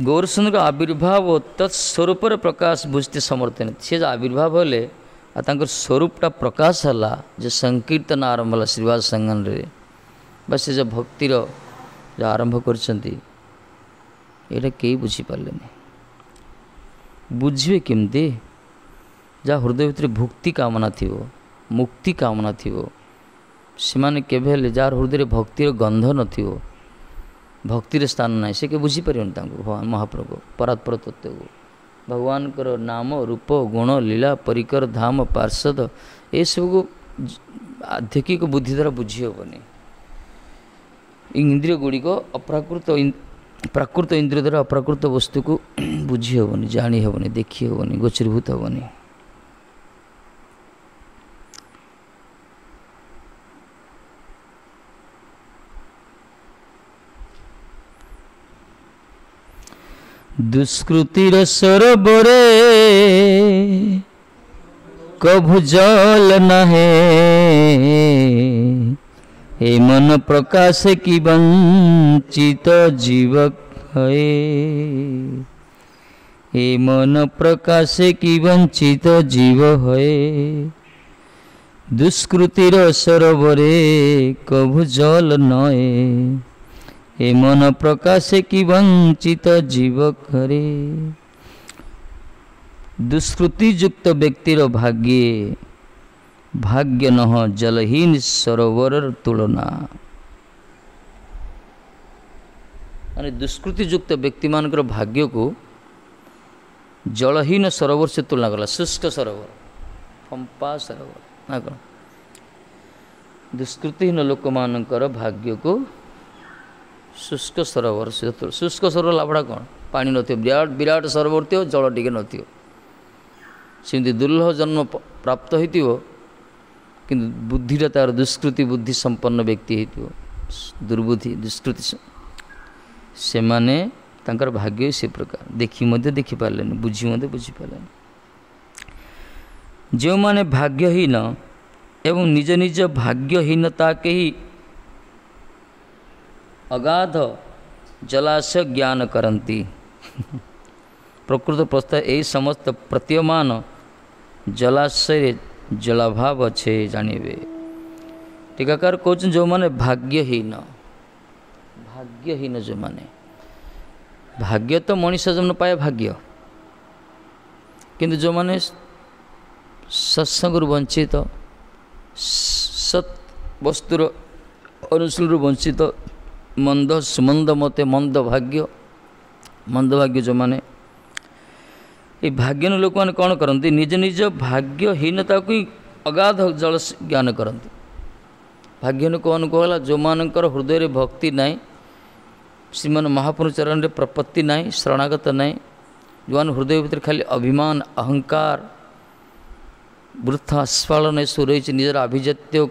गौरसुंदर आविर्भाव तत्स्वरूप प्रकाश बुझते समर्थन, सी जो आविर्भाव हेले स्वरूपटा प्रकाश है, जो संकीर्तन आरंभ है श्रीवास संगन रे, बस जो भक्तिर जो आरंभ कर कई बुझीपारे। बुझे केमती जहाँ हृदय भितर भुक्ति कामना थी मुक्ति कामना थी से केवे जार हृदय भक्तिर गंध नथिबो भक्तिर स्थान ना से के बुझीपर भगवान महाप्रभु परात्पर तत्व को भगवान नाम रूप गुण लीला परिकर धाम पार्षद ये सब को आध्यात्मिक बुद्धि द्वारा बुझी हेनी इंद्रिय गुड़िक अप्राकृत प्राकृत इंद्रिय द्वारा अप्राकृत वस्तु को बुझी हेनी जानी हेनी देखी हेनी गोचरीभूत हेनी। दुष्कृतिर सरोवरे कभु जल नहे हे मन प्रकाश की वंचित जीवक है हे मन प्रकाश की वंचित जीव है दुष्कृतिर सरोवरे कभु जल नहे हे मन प्रकाश की वंचित जीव करे दुष्कृति युक्त व्यक्तिर भाग्ये भाग्य नह जलहीन सरोवर तुलना माने दुष्कृति युक्त व्यक्ति मानकर भाग्य को जलहीन सरोवर से तुलना कला शुष्क सरोवर पंपा सरोवर ना कौन दुष्कृतिहीन लोक मानकर भाग्य को शुष्क सरोवर से शुष्क सरोवर लाभड़ा कौन पानी नथियो विराट विराट सरोवर थी जल टिके नथियो सेमती दुर्लभ जन्म प्राप्त होइतिबो किंतु बुद्धिटा तार दुष्कृति बुद्धि संपन्न व्यक्ति होइतिबो दुर्बुद्धि दुष्कृति से माने तांकर भाग्य से प्रकार देखि मध्य देखि पारलेनी बुझी मध्य बुझी पारलेनी जो माने भाग्यहीन एवं निज निज भाग्यहीनता के ही अगाध जलाशय ज्ञान करती प्रकृत प्रस्ताव यही समस्त प्रतीयमान जलाशय जलाभाव अच्छे जानवे टीकाकार कहते जो माने भाग्यहीन भाग्यहीन जो माने भाग्य तो मनुष्य जन्म पाए भाग्य किंतु जो माने सत्संग वंचित सत वस्तुर अनुशील वंचित मंद सुमंद मते मंद भाग्य जो माने ये भाग्यन लोक मैंने कौन करती निज निज भाग्यहीनता को अगाध जल ज्ञान करती भाग्यन कौन कहला जो मानकर हृदय भक्ति नाई श्रीमान महापुरुष चरण रे प्रपत्ति नाई शरणागत नाई जो मान हृदय भीतर खाली अभिमान अहंकार वृथा आस्फालन सब रही निजर आभिजात्य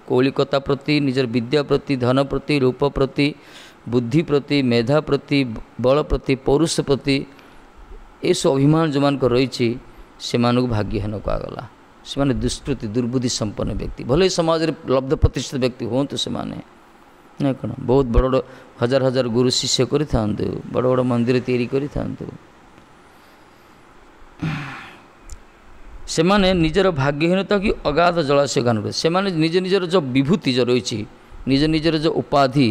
कौलिकता प्रति निजर विद्या प्रति धन प्रति रूप प्रति बुद्धि प्रति मेधा प्रति बल प्रति पौरुष प्रति ये सब अभिमान जो मान रही से भाग्यहीन कहगला से माने दुष्कृति दुर्बुद्धि संपन्न व्यक्ति भले समाज रे लब्ध प्रतिष्ठित व्यक्ति हूँ तो से माने ना कौन बहुत बड़ बड़ हजार हजार गुरु शिष्य करि थांतु बड़ बड़ मंदिर तैयारी करि थांतु से माने निजर भाग्यहीनता की अगाध जलाशय गान करे से माने निज निजर जो विभूति जो रही निज निजर जो उपाधि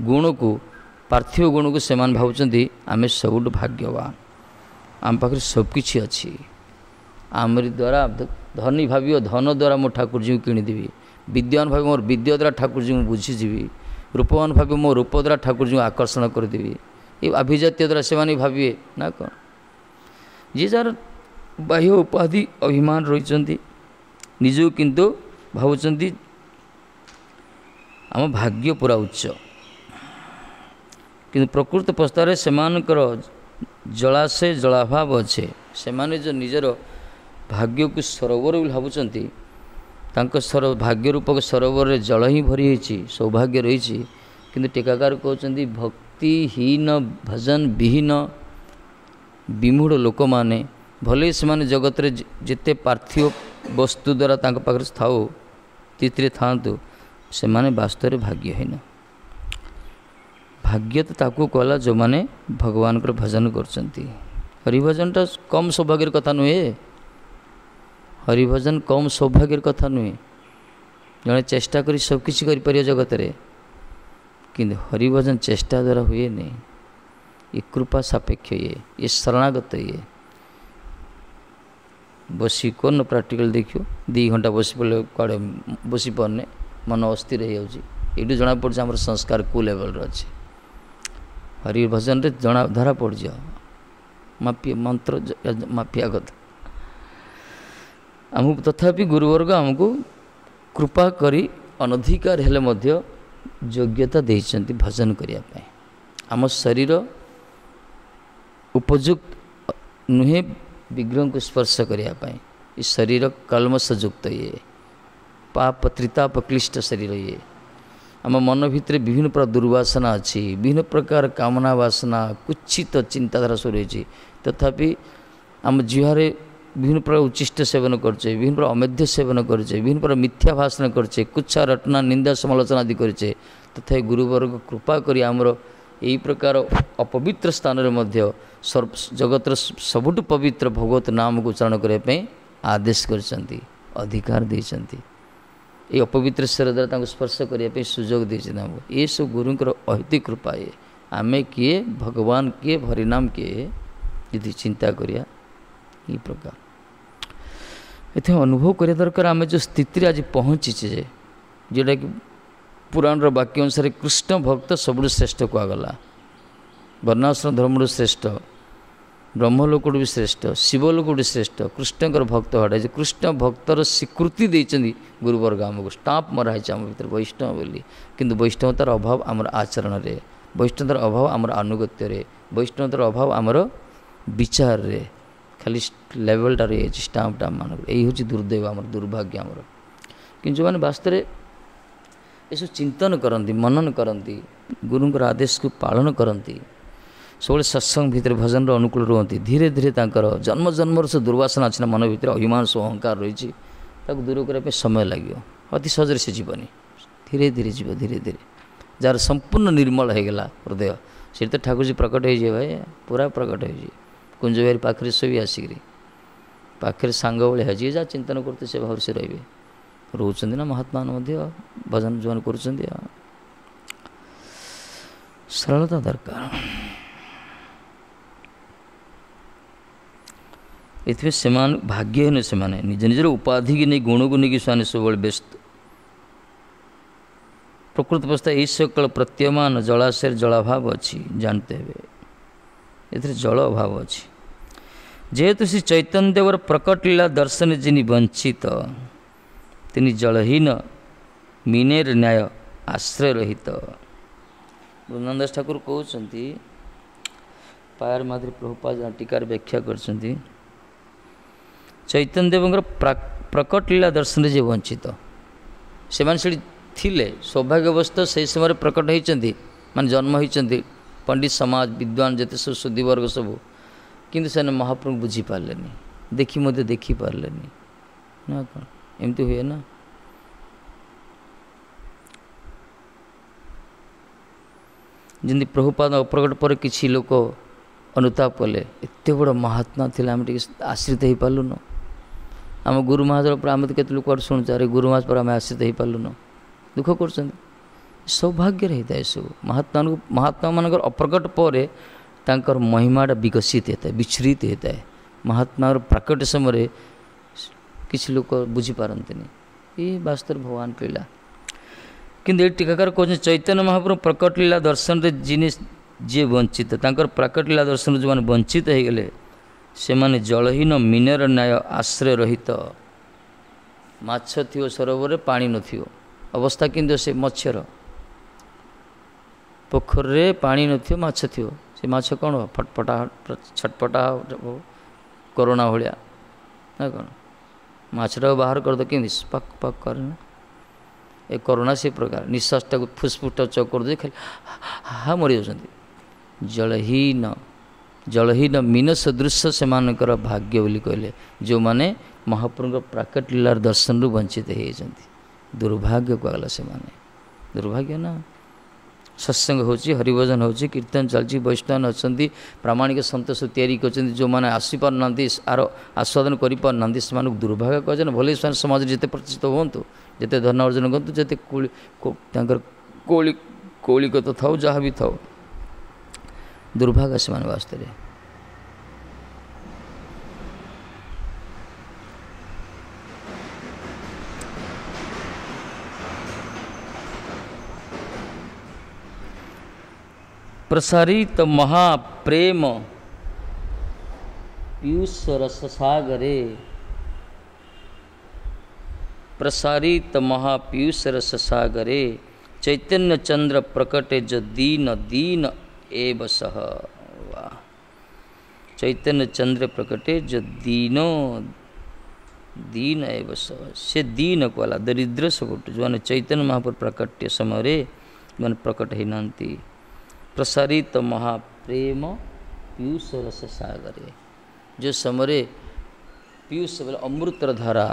गुण को पार्थिव गुण को से माने भावुचंती आमे सबुठ भाग्यवान आम पाखे सबकिछि अच्छी आमरी द्वारा धनी भावियो धन द्वारा मो ठाकुर जी को किणीदेवी विद्वान भाव मोर विद्या द्वारा ठाकुर जी को बुझीजीवी रूपवान भाव मो रूप द्वारा ठाकुर जी को आकर्षण करदेवी ये अभिजात्य द्वारा से माने भाविए ना कौन जी जार बाह्य उपाधि अभिमान रही निजू किंतु भावुचंती आम भाग्य पूरा उच्च किंतु प्रकृत प्रस्ताव से जलाशय जलाभाव अच्छे से माने जो निजर भाग्य को सरोवर भी भावुचंती भाग्य रूपक सरोवर रे जल ही भरी होती सौभाग्य रही किंतु टीकाकार कहते भक्तिहीन भजन विहीन विमूढ़ लोक माने भले से माने जगत रे जिते पार्थिव वस्तु द्वारा तांक पाखरे थाओ तितरे थांतु से माने वास्तव भाग्यहीन भाग्य तो ताकू कहला जो माने भगवान को भजन करचंती हरिभजन टा कम सौभाग्य कथा नुहे हरिभजन कम सौभाग्य कथा नुहे जड़े चेष्टा करी सबकिछि करि परियो जगत रे किंतु हरिभजन चेष्टा द्वारा हुए नहीं ये कृपा सापेक्ष ये शरणागत ये बसी कौन प्राक्टिकल देखियो 2 घंटा बसी पड़े कड़े बसी पारने मन अस्थिर हो ये जना पड़ आम संस्कार को लेवल अच्छे हरि भजन रे जना धरा पड़ जाओ माफिया मंत्र माफिया कथा आमको तथापि गुरुवर्ग आमको कृपा करी अनधिकार हेले मध्य योग्यता देइछन्ति भजन करने आम शरीर उपयुक्त नुहे विग्रह को स्पर्श करने ये शरीर कलमशयुक्त ये पाप त्रिताप क्लिष्ट शरीर ये आम मन भितर विभिन्न प्रकार दुर्वासना अच्छी विभिन्न प्रकार कामना वासना कुछित चिंताधारा सब रही तथापि आम जीवारे विभिन्न प्रकार उच्चिष्ट सेवन करचे विभिन्न प्रकार अमेध्य सेवन करचे विभिन्न प्रकार मिथ्या भाषण करचे कुच्छा रटना निंदा समालोचना आदि करचे तथा गुरुवर्ग कृपा करी आमर यही प्रकार अपवित्र स्थान में जगतर सबुठ पवित्र भगवत नाम को उच्चारण करने आदेश करछन्ति अधिकार देछन्ति ये अपवित्र शरीर द्वारा स्पर्श करने सुजोग देते ये सब गुरुंकर अहिति कृपा ये आमे किए भगवान किए हरिनाम किए यदि चिंता करिया ये प्रकार ये अनुभव करिया दरकार आम जो स्थिति आज पहुँचीचे जोटा कि पुराण वाक्य अनुसार कृष्ण भक्त सबुठ श्रेष्ठ कहगला वर्णाश्रम धर्म श्रेष्ठ ब्रह्मलोक भी श्रेष्ठ शिवलोक भी श्रेष्ठ कृष्णकर भक्त हटा कृष्ण भक्तर स्वीकृति देते गुरुवर्ग आमको स्टाम्प मराई आम भर वैष्णव बोली किंतु वैष्णवतार अभाव आमर आचरण रे वैष्णवतार अभाव आमर अनुगत्य रे वैष्णवतार अभाव आमर विचार रे खाली लेवलटा रही स्टाम्प टाम मान यही हूँ दुर्दैव आमर दुर्भाग्य आमर कि जो मैंने वास्तव ये सब चिंतन करती मनन करती गुरुंकर आदेश को पालन करती सब सत्संग भितर भजन अनुकूल रुहति धीरे धीरे जन्म जन्मर से दुर्वासना अच्छी मन भितर अभिमान सो अहंकार रही दूर करने समय लगे अति सहजरे से जीवनी धीरे धीरे जीव धीरे धीरे जार संपूर्ण निर्मल हो गला हृदय से तो ठाकुर जी प्रकट हो भाई पूरा प्रकट हो कुंज भाई पाखे शोभी आसिक पाखे सांग भाई जी जहाँ चिंतन करते से भाव से रे रोच ना महात्मा भजन जो कर सरलता दरकार ये से भाग्यहीन से निज निजर उपाधि की नहीं गुण को नहीं से सब व्यस्त प्रकृत अवस्था यही सकल प्रत्ययमान जलाशय जलाभाव अच्छी जानते हुए ये जल अभाव अच्छी जेहेतु श्री चैतन्य देवर प्रकट लीला दर्शन जिनी वंचित तिनी जलहीन मीनेर न्याय आश्रय रहित वृंदादास ठाकुर कहते पायर माधुरी प्रभुपाद टीकार व्याख्या करछन्ति चैतन्य देवंकर प्रकट लीला दर्शन जे वंचित से थिले सौभाग्यवस्थ से समय प्रकट होती मान जन्म होती पंडित समाज विद्वान जिते सब शुद्धिवर्ग सब किंतु से महाप्रभु बुझी पारे देखी मध्य देखी पारे ना कौन एमती हुए ना जमी प्रभुपाद अप्रकट पर किसी लोक अनुताप कले एत बड़ महात्मा थे आम आश्रित हो पार्लुन आम गुरु महाराज पर आम तो लोक शुणुचे अरे गुरु महाराज पर आम आश्रित हो पार्लुन दुख कर सौभाग्य रहता है सब महात्मा मान अप्रकट पर तांकर महिमाटा विकसित होता है विच्छृत होता है महात्मा प्रकट समय किसी लोग बुझीपारती ये वास्तव भगवान लीला किंतु ये टीकाकार कहते चैतन्य महाप्रभु प्रकट लीला दर्शन रे जिने जी वंचित तांकर प्रकट लीला दर्शन जो मैंने वंचित हो गले से माने जलहीन मीनर न्याय आश्रय रहित माछ थी सरोवर पानी नथियो अवस्था किंतु से मच्छर पोखर रे पानी नथियो माछ थियो से माछ कौन फटफटा छटपटा कोरोना भाया ना कौन माछटा बाहर कर दो कि पक पक कर ए कोरोना से प्रकार निश्वासटा फुसफुस चौक कर दे खाली हा मरी जाती जलहीन मीन सदृश से भाग्य बोली कहले जो माने महाप्रभु प्राकट लीलार दर्शन रु वंचित होती दुर्भाग्य कहला से दुर्भाग्य ना सत्संग होची हरिभजन होची कीर्तन चलती वैष्णव अच्छा प्रामाणिक सन्तोष तैयारी कर जो मैंने आसीपार ना आर आस्वादन करें दुर्भाग्य कहे भले समाज जिते प्रतिष्ठित हूँ जिते धन अर्जन करूँ जिते कौलिकता था जहाँ भी था दुर्भाग्य से वास्तव प्रसारित महाप्रेम पीयूष रस सागरे, प्रसारित महापीयूष रस सागरे चैतन्य चंद्र प्रकटे जो दीन दीन एव सह। वाह, चैतन्य चंद्र प्रकटे जो दीनो दीन एव सह, से दीन कहला दरिद्र सबुठ जो मैंने चैतन्य महापुर प्रकट्य समय मैंने प्रकट ही नांती। प्रसारित महाप्रेम पीयूष रस सागरे, जो समय पीयूष बोले अमृत धारा,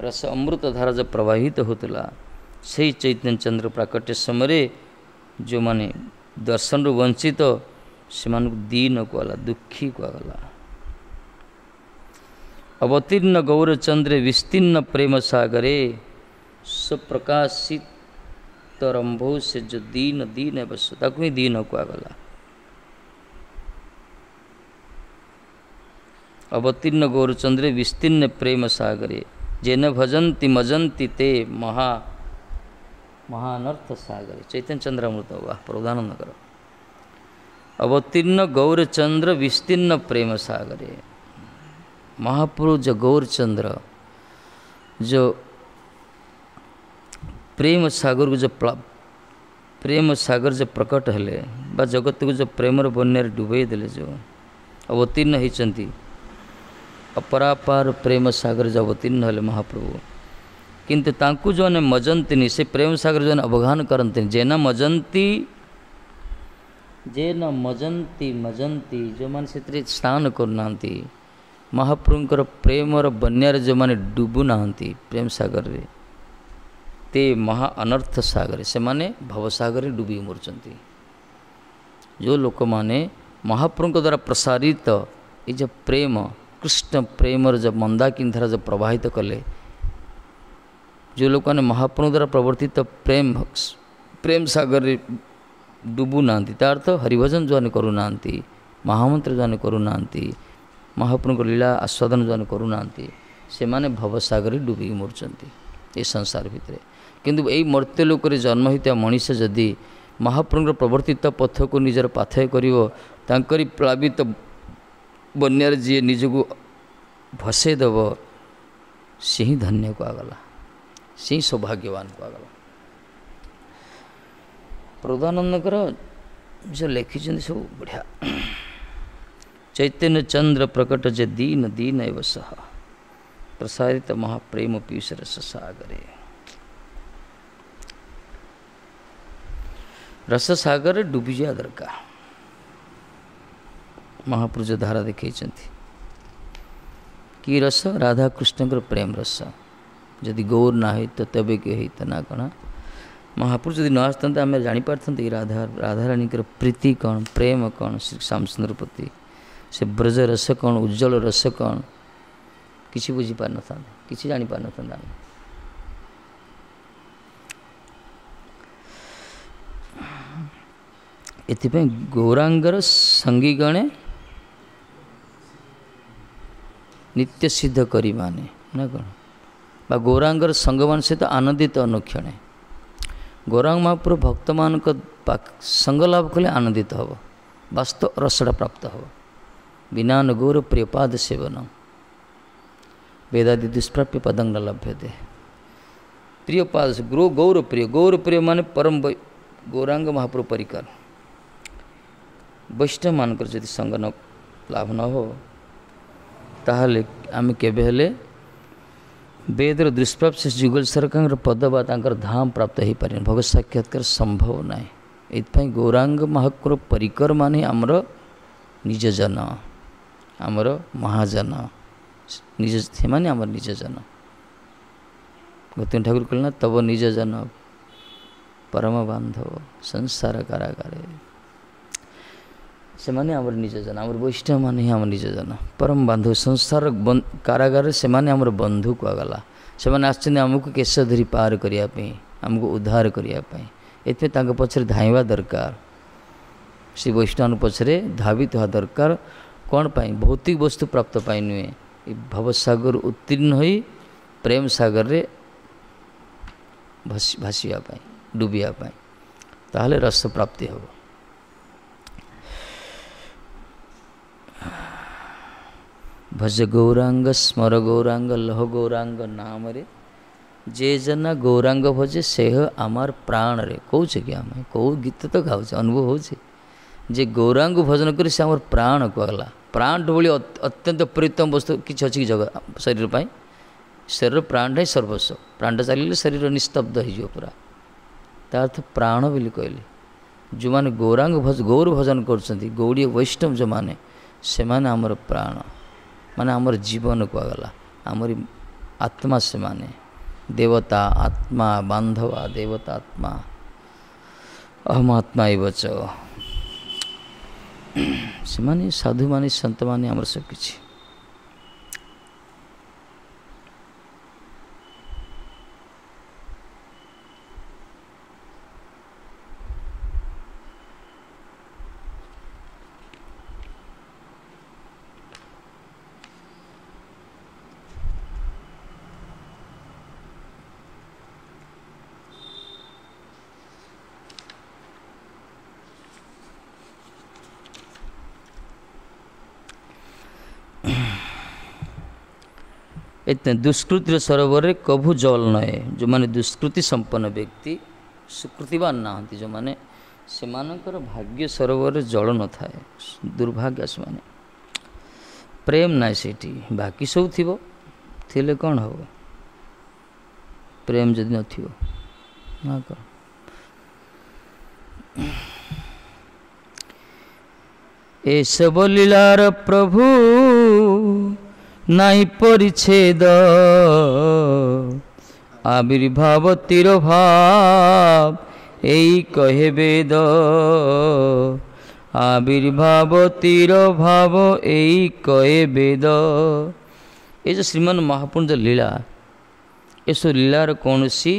रस अमृत धारा जो प्रवाहित होता से चैतन्य चंद्र प्राकट्य समय जो माने दर्शन रु वंचित से दीन कहला दुखी कहला। अवतीर्ण गौरचंद्र विस्तीर्ण प्रेम सागरे स्वप्रकाशित रंभो से जो दीन दीन है बस ताकू ही दीन कहला। अवतीर्ण गौरचंद्र विस्तीर्ण प्रेम सागरे जेन भजन्ति मजन्ति ते महानर्थ सागरे। चैतन्य चंद्रामृत वाह प्रधानंद कर। अवतीर्ण गौरचंद्र विस्तीर्ण प्रेम सागरे, महापुरुष जो गौरचंद्र जो प्रेम सागर को जो प्रेम सागर जो प्रकट हेले बा जगत को जो प्रेमर बन्यार डुबई देले जो अवतीर्ण होती अपरापार प्रेम सागर जो अवतीर्ण हेले महाप्रभु, किंतु तांकु जो ने मजंती से प्रेम सागर जो अवगाहन करते जेना मजंती मजंती जो मैंने से स्नान करना महाप्रभुंकर प्रेमर बन्यार जो मैंने डुबु ना प्रेम सागर रे ते महा अनर्थ सागर से माने भवसागर डुबी मरचंती। जो लोक माने महाप्रभु द्वारा प्रसारित ये जो प्रेम कृष्ण प्रेमर जब मंदाकिनी धारा जब प्रवाहित कले, जो लोग ने महाप्रभु द्वारा प्रवर्तित प्रेम सागर डुबु ना तार तो हरिभजन जो करूना महामंत्र जो करूना महाप्रभु लीला आस्वादन जो करूना से माने भवसागर डुबी मरचंती ये संसार भितर। किंतु यही मर्त्य लोक जन्म होता मनीष जदि महाप्रभुर प्रवर्तित पथ को निजर पाथय कर प्लावित बन्यार जी निजको भसेदेव से ही धन्य कहगला, से ही सौभाग्यवान कहगला। प्रधानंदकर जो लिखी सब बढ़िया। चैतन्य चंद्र प्रकट जे दीन दीन एव सह प्रसारित महाप्रेम पीयूष रस सागरे। रस सागर डूबी जा दरकार महापुरुष धारा देखी कि रस राधा कृष्ण प्रेम रस जदि गौर ना है तो तबे के है ना कण महापुरुष जदि न आसता आम जापारते राधा राधाराणी प्रीति कौन प्रेम कौन श्री श्यामसुंदर प्रति से ब्रज रस कौन उज्जवल रस कौन किसी बुझी पार न था किसी जानी पार न था। एथिपाई गौरांगर संगीगणे नित्य सिद्ध करी माने ना कौन बा गौरांगर संगमान सहित आनंदित अनुक्षणे गौरांग महाप्रभु भक्त मान संग लाभ कले आनंदित हम वास्तव रसड़ा प्राप्त हम बिना न गौर प्रियपाद सेवन वेदादि दुष्प्राप्य पदंग न लभ्यते। प्रियपाद से गौर प्रिय माने परम गौरांग महाप्रभु परिकर वैष्णव मानकर जदि संग न लाभ न हो ताहले आम केबे हेले वेदर दुष्प्राप्त से जुगल सरकार पद बा धाम प्राप्त हो पारे भगवत साक्षात्कार संभव ना। ये गौरांग महाप्रभु परिकर माने आमर निज जन आमर महाजन निज से माने आमर निज जन। गौतम ठाकुर कहना तब निज जन परम बांधव संसार कारागारे से माने आमर निज जन आमर वैष्णव माने ही आमर निज जन परम बांधव संसार कारागार से माने आमर बंधु कहगला से माने आछन आमको केश धरी पार करने आमको उद्धार करने ये पछरे धाइबा दरकार श्री वैष्णव पछरे धावित हुआ दरकार कौन पाई भौतिक वस्तु प्राप्त पाई नुहे भवसागर उत्तीर्ण हो प्रेम सागर रे भाषापी डुबियापाई ताहले रस प्राप्ति हो भज गौरांग स्मर गौरांग लह गौरांग नाम रे जे जना गौरांग भजे सेह आमार प्राण रे कौचे कि आम कौ गीत तो गाँचे अनुभव होचे जे गौरांग भजन कर से आमर प्राण कहला प्राण भली अत्यंत प्रीतम वस्तु किसी अच्छी जगह शरीर पर शरीर प्राण है सर्वस्व प्राणटा चलिए शरीर निस्तब्ध हो पूरा तार्थ प्राण बोली कहले जो मैंने गौरांग गौर भजन कर गौड़ी वैष्णव जो मैंने से माने आमर प्राण माने आमर जीवन कहगला आमरी आत्मा से माने देवता आत्मा बांधवा देवता आत्मा अहम आत्मा एवच से माने साधु माने संत माने आमर सब किछि इतने दुष्कृतिर सरोवर रे कभु जल नए जो माने दुष्कृति संपन्न व्यक्ति सुकृतिवान नहांती जो माने से मानकर भाग्य सरोवर रे जल न थाए दुर्भाग्य से माने प्रेम ना सेठी बाकी सब थिबो थिले कौन हो प्रेम जदि न थिबो ना कर ए सब लीलार प्रभु नाई परिच्छेद आविर्भाव तिरोभाव एई कहे वेद आविर्भाव तिरोभाव एई कहे वेद। ये जो श्रीमन महापुरुष लीला ये सब लीलार कौन सी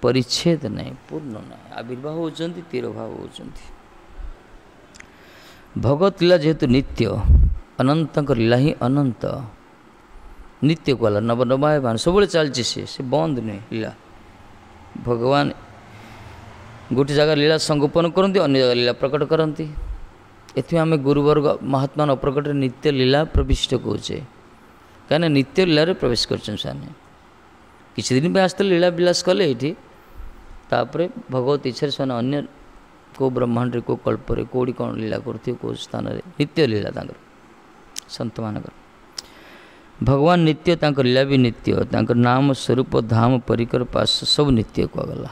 परिच्छेद नहीं पूर्ण नहीं आविर्भाव होचंती तिरोभाव होचंती भगवत लीला जेहेतु नित्य अनंत लीला ही अनंत नित्य कहला नव नवायमान सब चलती से बंद नहीं लीला भगवान गोटे जगह लीला संगोपन करती अन्य जगह लीला प्रकट करती एथि आम गुरुवर्ग महात्मा अप्रकट नित्य लीला प्रविष्ट कौचे कहीं नित्य लीला प्रवेश कर किसी दिन आसते लीला विलास कले ये तापर भगवत इच्छा से अन्य को ब्रह्मांड को कल्प कौड़ी कौन लीला करते कौ स्थान नित्य लीला तंकर संत मानकर भगवान नित्य तांकर लीला भी नित्य तांकर नाम स्वरूप धाम परिकर पास सब नित्य कहगला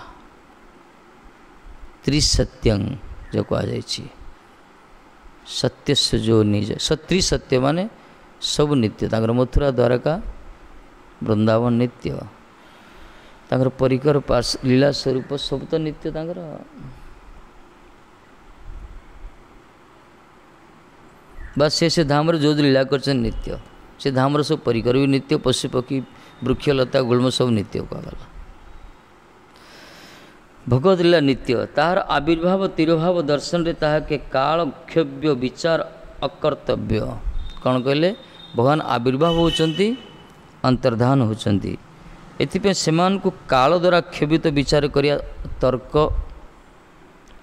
त्रिसत्यं जो कह सत्य से जो निज त्रिसत्य माने सब नित्य तांकर मथुरा द्वारका वृंदावन नित्य तांकर परिकर पास लीला स्वरूप सब तो नित्य तांकर बस से धाम जो लीला कर नित्य से धाम सब परिकर भी नित्य पशु पक्षी वृक्षलता गुल्म सब नित्य कहगला भगवत लीला नित्य तार आविर्भाव तिरोभाव दर्शन रे ताहा के काल क्षव्य विचार अकर्तव्य कौन कहले भगवान आविर्भाव होचंती अंतर्धान होचंती एथिपे सेमान को काल द्वारा क्षोभित विचार करिया तर्क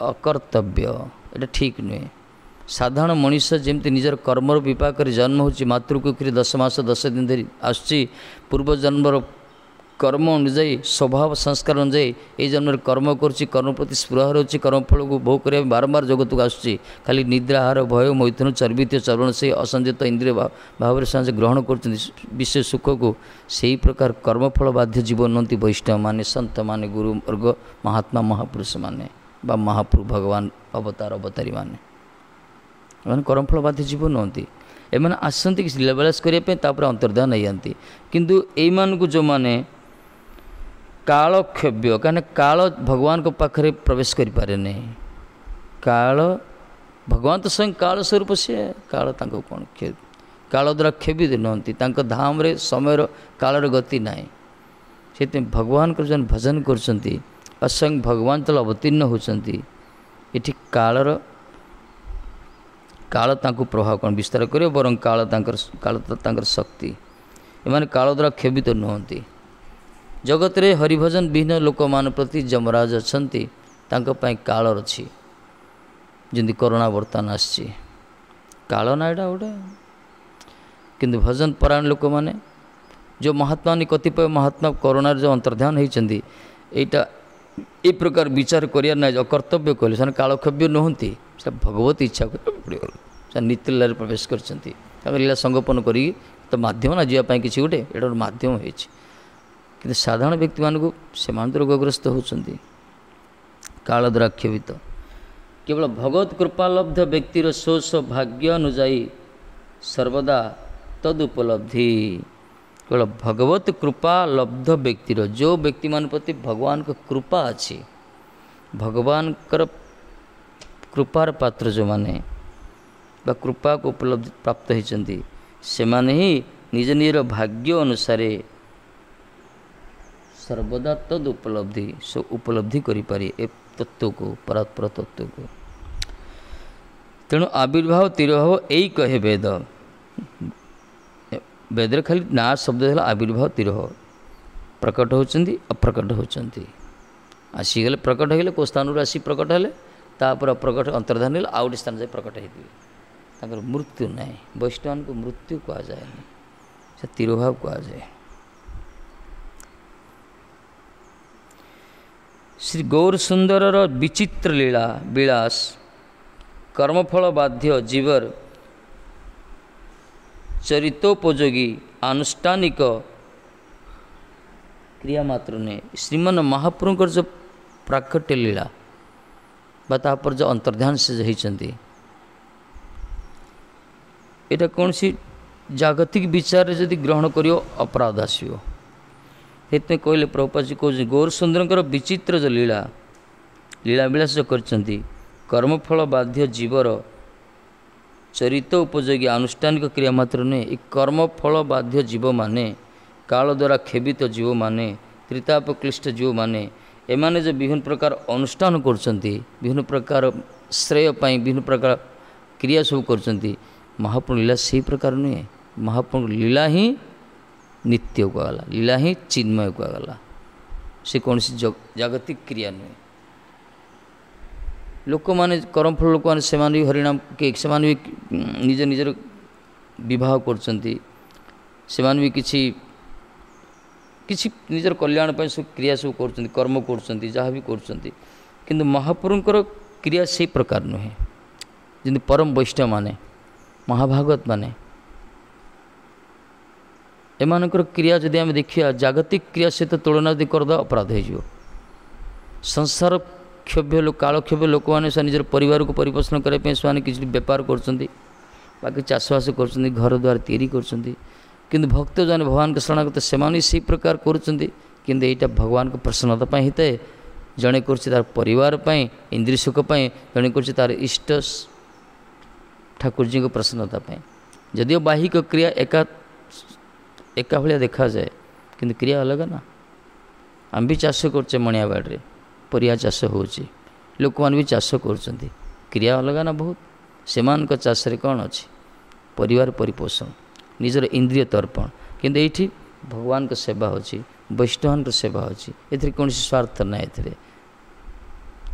अकर्तव्य एटा ठीक नुहे साधारण मनीष जमती निजर कर्मर विपाक जन्म हो मातृकुखी 10 मास 10 दिन धरी आसुची पूर्व जन्मर कर्म अनुजाई स्वभाव संस्कार अनुजाई ये जन्म कर्म करुच्ची कर्म प्रति स्पृह रोचे कर्मफल को भोग करने बारंबार जगत को आसुची खाली निद्राहार भय मैथुन चर्बित चरण से असंजित इंद्रिय भाव से ग्रहण कर विषय सुख को सही प्रकार कर्मफल बाध्य जीवन नंती वैष्णव माने संत माने गुरु वर्ग महात्मा महापुरुष माने बा महाप्रभु भगवान अवतार अवतारी माने कर्मफल बाध्य जीवन नहती एम आसती कि लीलाविलास करने अंतर्धान नहीं आती किंतु यू जो मैंने काल क्षव्य कहीं काल भगवान को पाखरे प्रवेश कर पारे नहीं काल भगवान तो स्वयं काल स्वरूप से काल कौन काल द्वारा क्षोभित नहती धाम रे समय कालर गति नाई से भगवान को जन भजन कर स्वयं भगवान तले अवतीर्ण होती ये कालर काल तांको प्रभाव कौन विस्तार करे बरं काल तांकर शक्ति एमाने काल द्वारा क्षोभित नुहंती जगत रे हरिभजन विहीन लोक मान प्रति जमराज अछंती तांको पई काल अछि जेंति कोरोना वर्तमान आछि काल ना एटा गोटे किंतु भजन परायण लोक मैंने जो महात्मा कतिपय महात्मा करोना जो अंतर्ध्यान होती यहाँ ए प्रकार विचार करिया ना अकर्तव्य कहले से कालक्षेप्य नुहति से भगवत इच्छा पड़ो से नीति लीला प्रवेश करछंती लीला संगोपन करी तो माध्यम ना जीवाई किसी गोटे एटा माध्यम होइछि कि साधारण व्यक्ति मानक से रोगग्रस्त होती काल द्वारा क्षोभित केवल भगवत कृपालब्ध व्यक्तिर स्व भाग्य अनुजाई सर्वदा तदुपलब्धि केवल भगवत कृपा लब्ध व्यक्तिर जो व्यक्ति मान प्रति भगवान को कृपा अच्छी भगवान कृपार पात्र जो माने बा कृपा को उपलब्धि प्राप्त होती से माने ही निज निजर भाग्य अनुसार सर्वदा तद उपलब्धि सो उपलब्धि करि पारे ए तत्व को परात्पर तत्व को तेणु आविर्भाव तिरोभाव यही कहे वेद वेद खाली ना शब्द है आविर्भाव तिरोभाव प्रकट होती अप्रकट होती आसीगले प्रकट होगले कौ स्थान आसी प्रकट हेले तापर अप्रकट अंतर्धान है आउ स्थान जाए प्रकट होते मृत्यु ना वैष्णव को मृत्यु कह जाए से तिरोभाव कह जाए। श्री गौर सुंदर विचित्र लीला विलास कर्मफल बाध्य जीवर चरितोपयोगी आनुष्ठानिक क्रिया मात्र ने श्रीमन महाप्रभुकर जो प्राकट्य लीला बता पर जो अंतर्ध्यान से होती यहाँ कौन सी जागतिक विचार जदि ग्रहण करियो अपराध आसो से कहले प्रभुपाद जी कह गौर सुंदर विचित्र जो लीला लीला विलास जो कर कर्मफल बाध्य जीवर चरित उपयोगी आनुष्ठानिक क्रिया मात्र नुहे ये कर्मफल बाध्य जीव माने काल द्वारा खेबित जीव माने त्रितापक्लिष्ट जीव माने एमाने जो विभिन्न प्रकार अनुष्ठान कर प्रकार श्रेय पाई विभिन्न प्रकार क्रिया सब कर महाप्रभु लीला से प्रकार नुहे महाप्रभु लीला ही नित्य कहला लीला ही चिन्मय कहला से कौन सी जागतिक क्रिया नुहे लोक माने कर्मफल लोक माने से हरिणाम के से भी निज निजर विवाह कर भी किसी निजर कल्याण पर सब क्रिया सब कर कर्म कर जहाँ भी कर महाप्रभुकर क्रिया से प्रकार नुहे जमी परम वैष्णव माने महाभागवत माने एमानकर क्रिया जदि आम देखिया जागतिक क्रिया सहित तुलना यदि करद अपराध हो संसार क्षोभ्य लोक काल क्षोभ्य लोक मैंने निजर परिवार को परिपोषण करने से किसी बेपार कर चाषबास कर घर द्वार तैयारी कर भक्त जो भगवान के शरणागत से प्रकार कर भगवान को प्रसन्नता होता है जड़े कर परिवार इंद्रिय सुखपाई जड़े कर इष्ट ठाकुर जी को प्रसन्नता जदिव बाहिक क्रिया एका भाया देखा जाए कि क्रिया अलग ना आम भी चाष करचे मणिया बाड़े परिया चाष हो लोक मैंने भी चाष कर क्रिया अलग ना बहुत से चाष कौन अच्छी परिवार परिपोषण निजर इंद्रिय तर्पण किंतु ये भगवान का सेवा अच्छी वैष्णव का सेवा अच्छी ए कौन स्वार्थ ना ए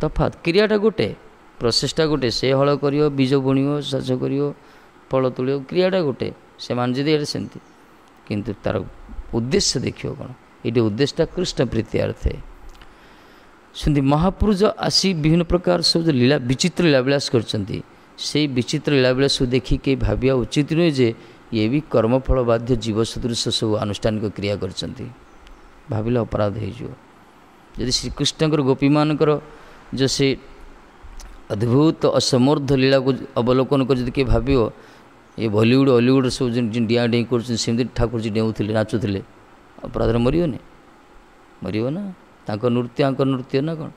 तफात क्रियाटा गोटे प्रोसेसटा गोटे से हल कर बीज बुण चाष कर फल तोड़ क्रियाटा गोटे से मानजी सेमती किंतु तार उद्देश्य देखियो कौन ये उद्देश्यटा कृष्ण प्रीत्यार्थे सुंदर महापुरुष आसी विभिन्न प्रकार सब जो लीला विचित्र लीलाविलास करछंती से विचित्र लीलाविलास देखिक भाविया उचित नुहे जे ये भी कर्मफल बाध्य जीव सदृश सब आनुष्ठानिक क्रिया करछंती भाविले अपराध हो यदि श्रीकृष्ण गोपी मानकर जो से अद्भुत असमर्थ लीला को अवलोकन कर किए भाव ये बॉलीवुड हॉलीवुड सब जिन डिया डेई कर ठाकुर जी डेउले नाचुले अपराध मरियोनी मरियो ना तांको नृत्य ना कौन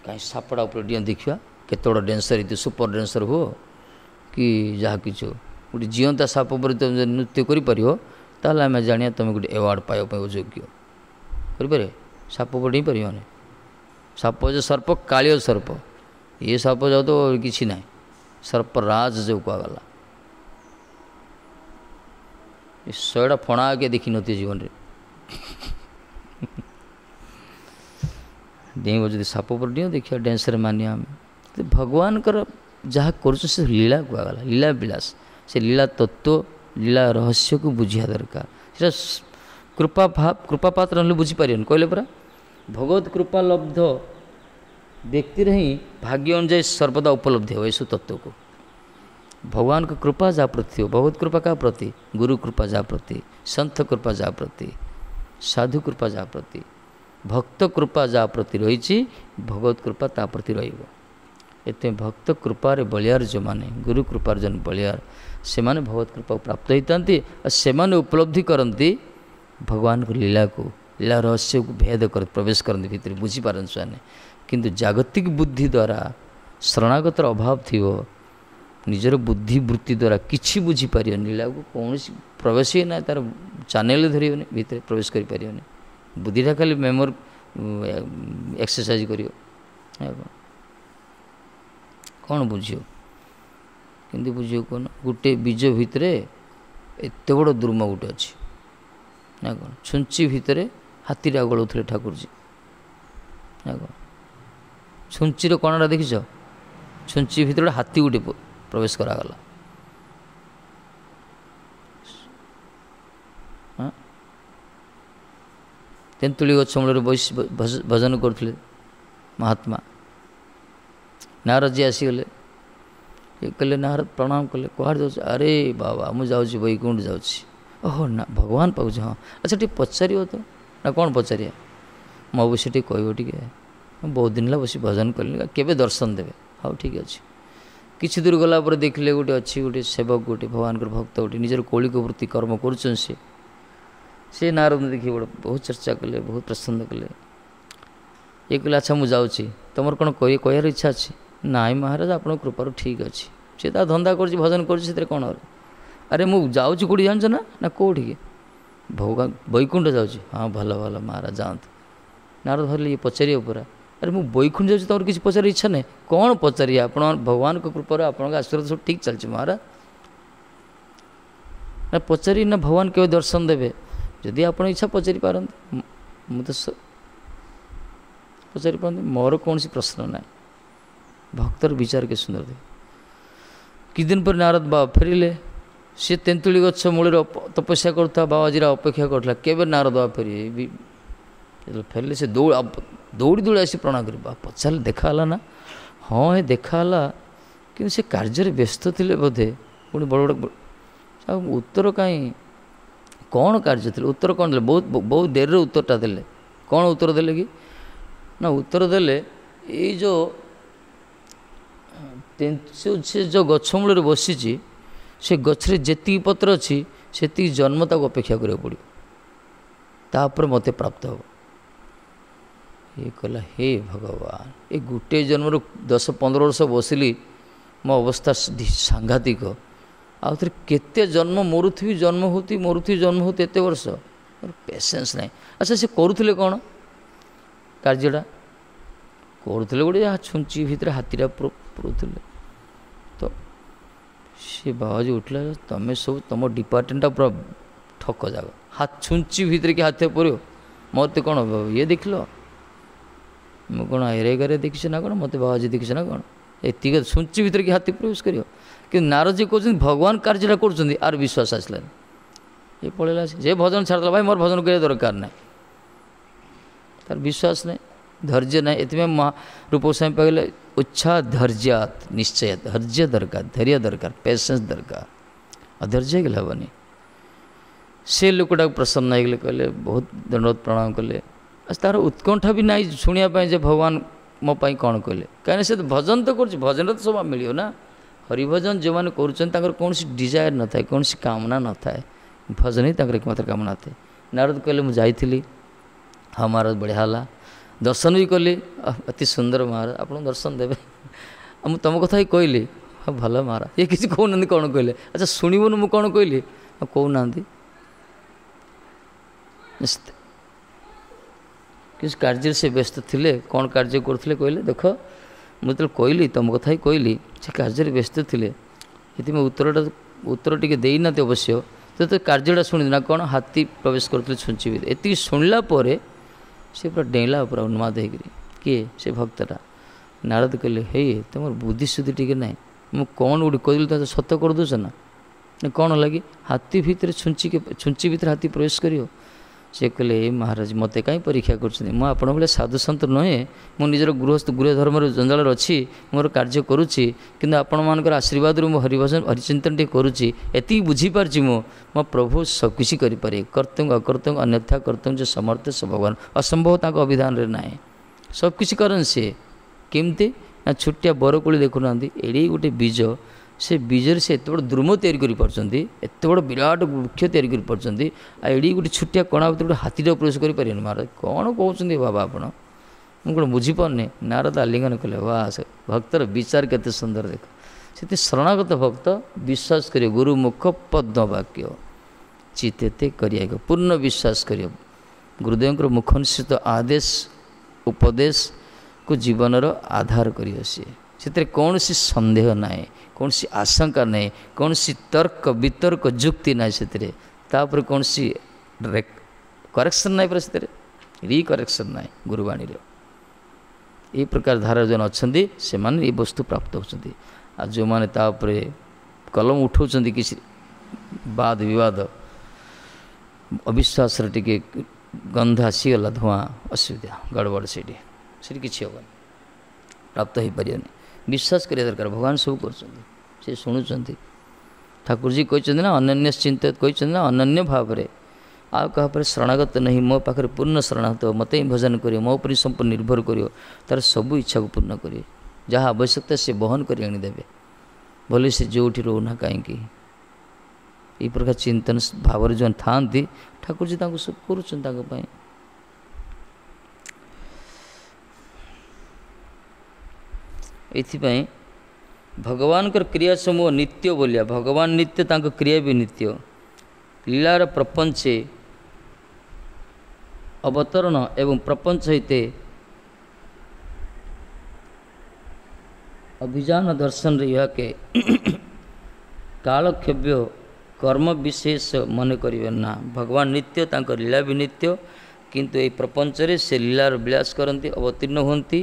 कहीं सापड़ा उपर डिया देखा केत बड़ा डांसर ये सुपर डांसर हो कि जहाँ कि गोटे जीवंता साप पर नृत्य कर आम जाना तुम गोटे एवार्ड पाइबा योग्य करें साप पर डेई पार साप जो सर्प कालिय सर्प ये साप जाओ तो किसी ना सर्पराज जो कहगला 100टा फणा आगे देखी नी जीवन में डेब जब साप पर डिओ देखिए डांसर मानिया भगवान कर जहाँ कर लीला कहगला लीला विलास से लीला तत्व लीला रहस्य को बुझिया दरकार से कृपा भाव कृपा पात्र ना बुझीपार कहले परा भगवत कृपा लब्ध व्यक्तिर ही भाग्य अनुजाई सर्वदा उपलब्धि हो यू तत्व को भगवान का कृपा जा प्रति हो भगवत कृपा का प्रति गुरु कृपा जा प्रति संत कृपा जा प्रति साधु कृपा जा प्रति भक्त कृपा जा प्रति रही भगवत कृपा ता प्रति रही भक्त कृपार बलियार जो माने गुरु कृपार जन बलियार से माने भगवत कृपा प्राप्त होती और से माने उपलब्धि करती भगवान को लीला रहस्य को भेद कर प्रवेश करते भीतर बुझीपार से किंतु जागतिक बुद्धि द्वारा शरणागतर अभाव थी निजर बुद्धि वृत्ति द्वारा किसी बुझीपार लीला को कौन प्रवेश ही ना तार चैनल धर भीतर प्रवेश कर बुद्धिटा खाली मेमोरी एक्सरसाइज कर कौन बुझियो किंतु बुझियो कौन गोटे बीज भितर एत बड़ दुर्म गोटे अच्छी ना कौन छुंची भितर हाथीटा गलाउले ठाकुर जी ना कौन छुंचीर कणटा देखिछ छुंची भितर हाथी गोटे प्रवेश करागला तेंतुली गछ मूल भजन करते महात्मा नारद जी आसीगले ये कहले नारद प्रणाम कले कहार जाऊँ अरे बाबा मुझे जाऊँगी वैकुंठ जाऊँगी ओहो ना भगवान पाऊँ हाँ अच्छा टी पचार तो ना कौन पचारिया मो बस टी कह बहुत दिन है बस भजन कल केवे दर्शन देवे हाँ ठीक अच्छे किसी दूर गला देखले गोटे अच्छी गोटे सेवक गोटे भगवान भक्त गोटे निजर कौलिक वृत्ति कर्म कर से नारद देखिए बड़ा बहुत चर्चा कले बहुत प्रसन्न कले ये कहले अच्छा मुझे जाऊँगी तुम कौन कह इच्छा अच्छी नाई महाराज आप कृपार ठीक अच्छे सी धंदा कर भजन कर कौन अरे मुझे जाऊँगी कौटी जान ना ना कौटी भगवान वैकुंठ जाऊँगी हाँ भल भल महाराज जातु नारद भरले ये पचार पूरा अरे मुझे वैकुंठ जाऊँगी तुम किसी पचार इच्छा नहीं कौन पचारि आप भगवान को कृपार आप आशीर्वाद सब ठीक चलती महाराज ना पचारि ना भगवान के दर्शन देवे जदि आप इच्छा पचारि पारती मुझे पचारि पारती मोर कौन सी प्रश्न ना भक्तर विचार के सुंदर थे कि दिन पर नारद बाबा फेरिले सी तेंतुली गछ मूल तपस्या करता बाबाजी अपेक्षा करता केवे नारद बाबा फेरी फेरले से दौड़ी दौड़ी आसी प्रणाम कर पचारे देखाला ना हाँ ये देखाला कि से कार्य व्यस्त थे बोधे पुणी बड़ बड़ उत्तर कहीं कौन कार्य थे उत्तर कौन दे बहुत बहुत देर उत्तरटा देले कौन उत्तर देले कि ना उत्तर देले ये जो से जो गछ मूल बसी से गछरे जेती पत्र अच्छी से जन्म ताको अपेक्षा करा पड़ो तापर मते प्राप्त हो ये कहला हे भगवान ये गोटे जन्म 10-15 वर्ष बसिली मो अवस्था सांघातिक आउ थे केते जन्म मरुथी जन्म होती एत वर्ष पेसेंस नहीं अच्छा से करुले कौन कार्यटा करुले गोटे जहाँ छुंची भितर हाथीटा पुरुले तो सी बाबाजी उठला तुम सब तुम डिपार्टमेंटा पूरा ठक जाग हाथ छुंची भितर कि हाथ पड़ो मत कौन ये देख लो मुझे कौन एरेगारे देखी ना कौन मत बाबाजी देखी ना कौन ये छुंची भितर कि हाथी प्रवेश कर कि नारद जी कहते भगवान कार्यटा कर आर विश्वास आसला ये पड़ेगा जे भजन छाड़ा भाई मोर भजन कर दरकार ना तार विश्वास नहीं धैर्य ना ये रूप गोस्वामी कहले उच्छा धैर्यात निश्चय धैर्य दरकार पेशेंस दरकार अधैर्य गले हेनी से लोकटा प्रसन्न होगले कहले बहुत दंडवत प्रणाम कले तार उत्कंठा भी ना शुणापी जे भगवान मो पाई कौन कहले कहीं से भजन तो कर भजन तो सब मिल ना हरिभजन जो मैंने कर कौन डिजायर न था कौन कामना न था भजन ही एकमात्र कामना थे नारद कहले मुझे जाइली हाँ महाराज बढ़िया है दर्शन भी कली अति सुंदर महाराज आप दर्शन देवे मुझे तुम कथा ही कहली हाँ भल महाराज ये किसी कहना कौन कहले अच्छा शुणवन मुझे कौन कहली हाँ कहना किस कार्य से व्यस्त थे कौन कार्य करते कहले देख मुझे कहली तुम कथा ही कहली से कार्य व्यस्त थे ये उत्तर टी देना अवश्य तो कार्यटा शुणी ना कौन हाथी प्रवेश करते छुंची भी ये शुणला से पूरा डेला पूरा उन्माद होकर किए से भक्तटा नारद कहले हे तुम बुद्धि शुद्धि टी ना ମୁଁ କ'ଣ ଗୋଟେ କହିଲି ତ ସତ କରିଦେଉଛ ନା କ'ଣ ଲାଗି ହାତୀ ଭିତରେ ଛୁଞ୍ଚି ଭିତରେ ହାତୀ ପ୍ରବେଶ କରିବ। ସେ କହିଲେ ଏ ମହାରାଜ ମୋତେ କାହିଁ ପରୀକ୍ଷା କରୁଛନ୍ତି, ମୁଁ ଆପଣଙ୍କ ଭଳିଆ ସାଧୁସନ୍ତ ନୁହେଁ, ମୁଁ ନିଜର ଗୃହ ଧର୍ମର ଜଞ୍ଜାଳରେ ଅଛି, ମୋର କାର୍ଯ୍ୟ କରୁଛି, କିନ୍ତୁ ଆପଣମାନଙ୍କର ଆଶୀର୍ବାଦରୁ ମୁଁ ହରିଚିନ୍ତନ ଟିକେ କରୁଛି, ଏତିକି ବୁଝିପାରୁଛି ମୁଁ ମୋ ପ୍ରଭୁ ସବୁକିଛି କରିପାରେ, କର୍ତ୍ତଂ ଅକର୍ତ୍ତଂ ଅନ୍ୟଥା କର୍ତ୍ତଂ ଯେ ସମର୍ଥ ସେ ଭଗବାନ, ଅସମ୍ଭବ ତାଙ୍କ ଅଭିଧାନରେ ନାହିଁ, ସବୁକିଛି କରନ୍ତି ସିଏ। କେମିତି ନା ଛୋଟିଆ ବରକୋଳି ଦେଖୁନାହାନ୍ତି, ଏଡ଼େ ଗୋଟେ ବୀଜ, ସେ ବୀଜରେ ସେ ଏତେ ବଡ଼ ଦ୍ରୁମ ତିଆରି କରିପାରୁଛନ୍ତି, ଏତେ ବଡ଼ ବିରାଟ ବୃକ୍ଷ ତିଆରି କରିପାରୁଛନ୍ତି, ଆଉ ଏଡ଼ି ଗୋଟେ ଛୋଟିଆ କଣା ଭିତରେ ଗୋଟେ ହାତୀଟା ପ୍ରବେଶ କରିପାରିବେନି। ମହାରାଜ କ'ଣ କହୁଛନ୍ତି ବାବା ଆପଣ, ମୁଁ କ'ଣ ବୁଝିପାରୁନି। ନାରଦ ଆଲିଙ୍ଗନ କଲେ, ବା ଭକ୍ତର ବିଚାର କେତେ ସୁନ୍ଦର ଦେଖ। ସେଥି ଶରଣାଗତ ଭକ୍ତ ବିଶ୍ୱାସ କରିବ ଗୁରୁ ମୁଖ ପଦ୍ମ ବାକ୍ୟ ଚିତେତେ କରିବାକୁ, ପୂର୍ଣ୍ଣ ବିଶ୍ୱାସ କରିବ ଗୁରୁଦେବଙ୍କର ମୁଖ ନିଶ୍ଚିତ ଆଦେଶ ଉପଦେଶକୁ ଜୀବନର ଆଧାର କରିବ ସିଏ। ସେଥିରେ କୌଣସି ସନ୍ଦେହ ନାହିଁ, କୌଣସି ଆଶଙ୍କା ନାହିଁ, କୌଣସି ତର୍କ ବିତର୍କ ଯୁକ୍ତି ନାହିଁ ସେଥିରେ, ତାପରେ କୌଣସି କରେକ୍ସନ୍ ନାହିଁ, ପୁରା ସେଥିରେ ରିକରେକ୍ସନ୍ ନାହିଁ ଗୁରୁବାଣୀର। ଏହି ପ୍ରକାର ଧାରା ଯେଉଁମାନେ ଅଛନ୍ତି ସେମାନେ ଏ ବସ୍ତୁ ପ୍ରାପ୍ତ ହେଉଛନ୍ତି। ଆଉ ଯେଉଁମାନେ ତା ଉପରେ କଲମ ଉଠାଉଛନ୍ତି କିଛି ବାଦ ବିବାଦ, ଅବିଶ୍ୱାସର ଟିକେ ଗନ୍ଧ ଆସିଗଲା, ଧୂଆଁ, ଅସୁବିଧା ଗଡ଼ବଡ଼, ସେଠି କିଛି ହେବନି, ପ୍ରାପ୍ତ ହୋଇପାରିବନି। ବିଶ୍ୱାସ କରିବା ଦରକାର, ଭଗବାନ ସବୁ କରୁଛନ୍ତି, ସେ ଶୁଣୁଛନ୍ତି। ଠାକୁରଜୀ କହିଛନ୍ତି ନା ଅନନ୍ୟ ଚିନ୍ତ କହିଛନ୍ତି ନା ଅନନ୍ୟ ଭାବରେ ଆଉ କାହା ଉପରେ ଶରଣାଗତ ନାହିଁ, ମୋ ପାଖରେ ପୂର୍ଣ୍ଣ ଶରଣାଗତ ମୋତେ ହିଁ ଭଜନ କରିବ, ମୋ ଉପରେ ସମ୍ପୂର୍ଣ୍ଣ ନିର୍ଭର କରିବ, ତା'ର ସବୁ ଇଚ୍ଛାକୁ ପୂର୍ଣ୍ଣ କରିବେ, ଯାହା ଆବଶ୍ୟକତା ସେ ବହନ କରି ଆଣିଦେବେ, ଭଲେ ସେ ଯେଉଁଠି ରହୁନା କାହିଁକି। ଏହି ପ୍ରକାର ଚିନ୍ତନ ଭାବରେ ଯେଉଁମାନେ ଥାଆନ୍ତି ଠାକୁରଜୀ ତାଙ୍କୁ ସବୁ କରୁଛନ୍ତି ତାଙ୍କ ପାଇଁ। ଏଥିପାଇଁ ଭଗବାନଙ୍କର କ୍ରିୟା ସମୂହ ନିତ୍ୟ ବୋଲିଆ, ଭଗବାନ ନିତ୍ୟ, ତାଙ୍କ କ୍ରିୟା ବି ନିତ୍ୟ। ଲୀଳାର ପ୍ରପଞ୍ଚେ ଅବତରଣ ଏବଂ ପ୍ରପଞ୍ଚ ସହିତ ଅଭିଯାନ ଦର୍ଶନରେ ଏହାକେ କାଳକ୍ଷେବ୍ୟ କର୍ମ ବିଶେଷ ମନେ କରିବେ ନା। ଭଗବାନ ନିତ୍ୟ, ତାଙ୍କ ଲୀଳା ବି ନିତ୍ୟ, କିନ୍ତୁ ଏହି ପ୍ରପଞ୍ଚରେ ସେ ଲୀଳାର ବିଳାସ କରନ୍ତି, ଅବତୀର୍ଣ୍ଣ ହୁଅନ୍ତି,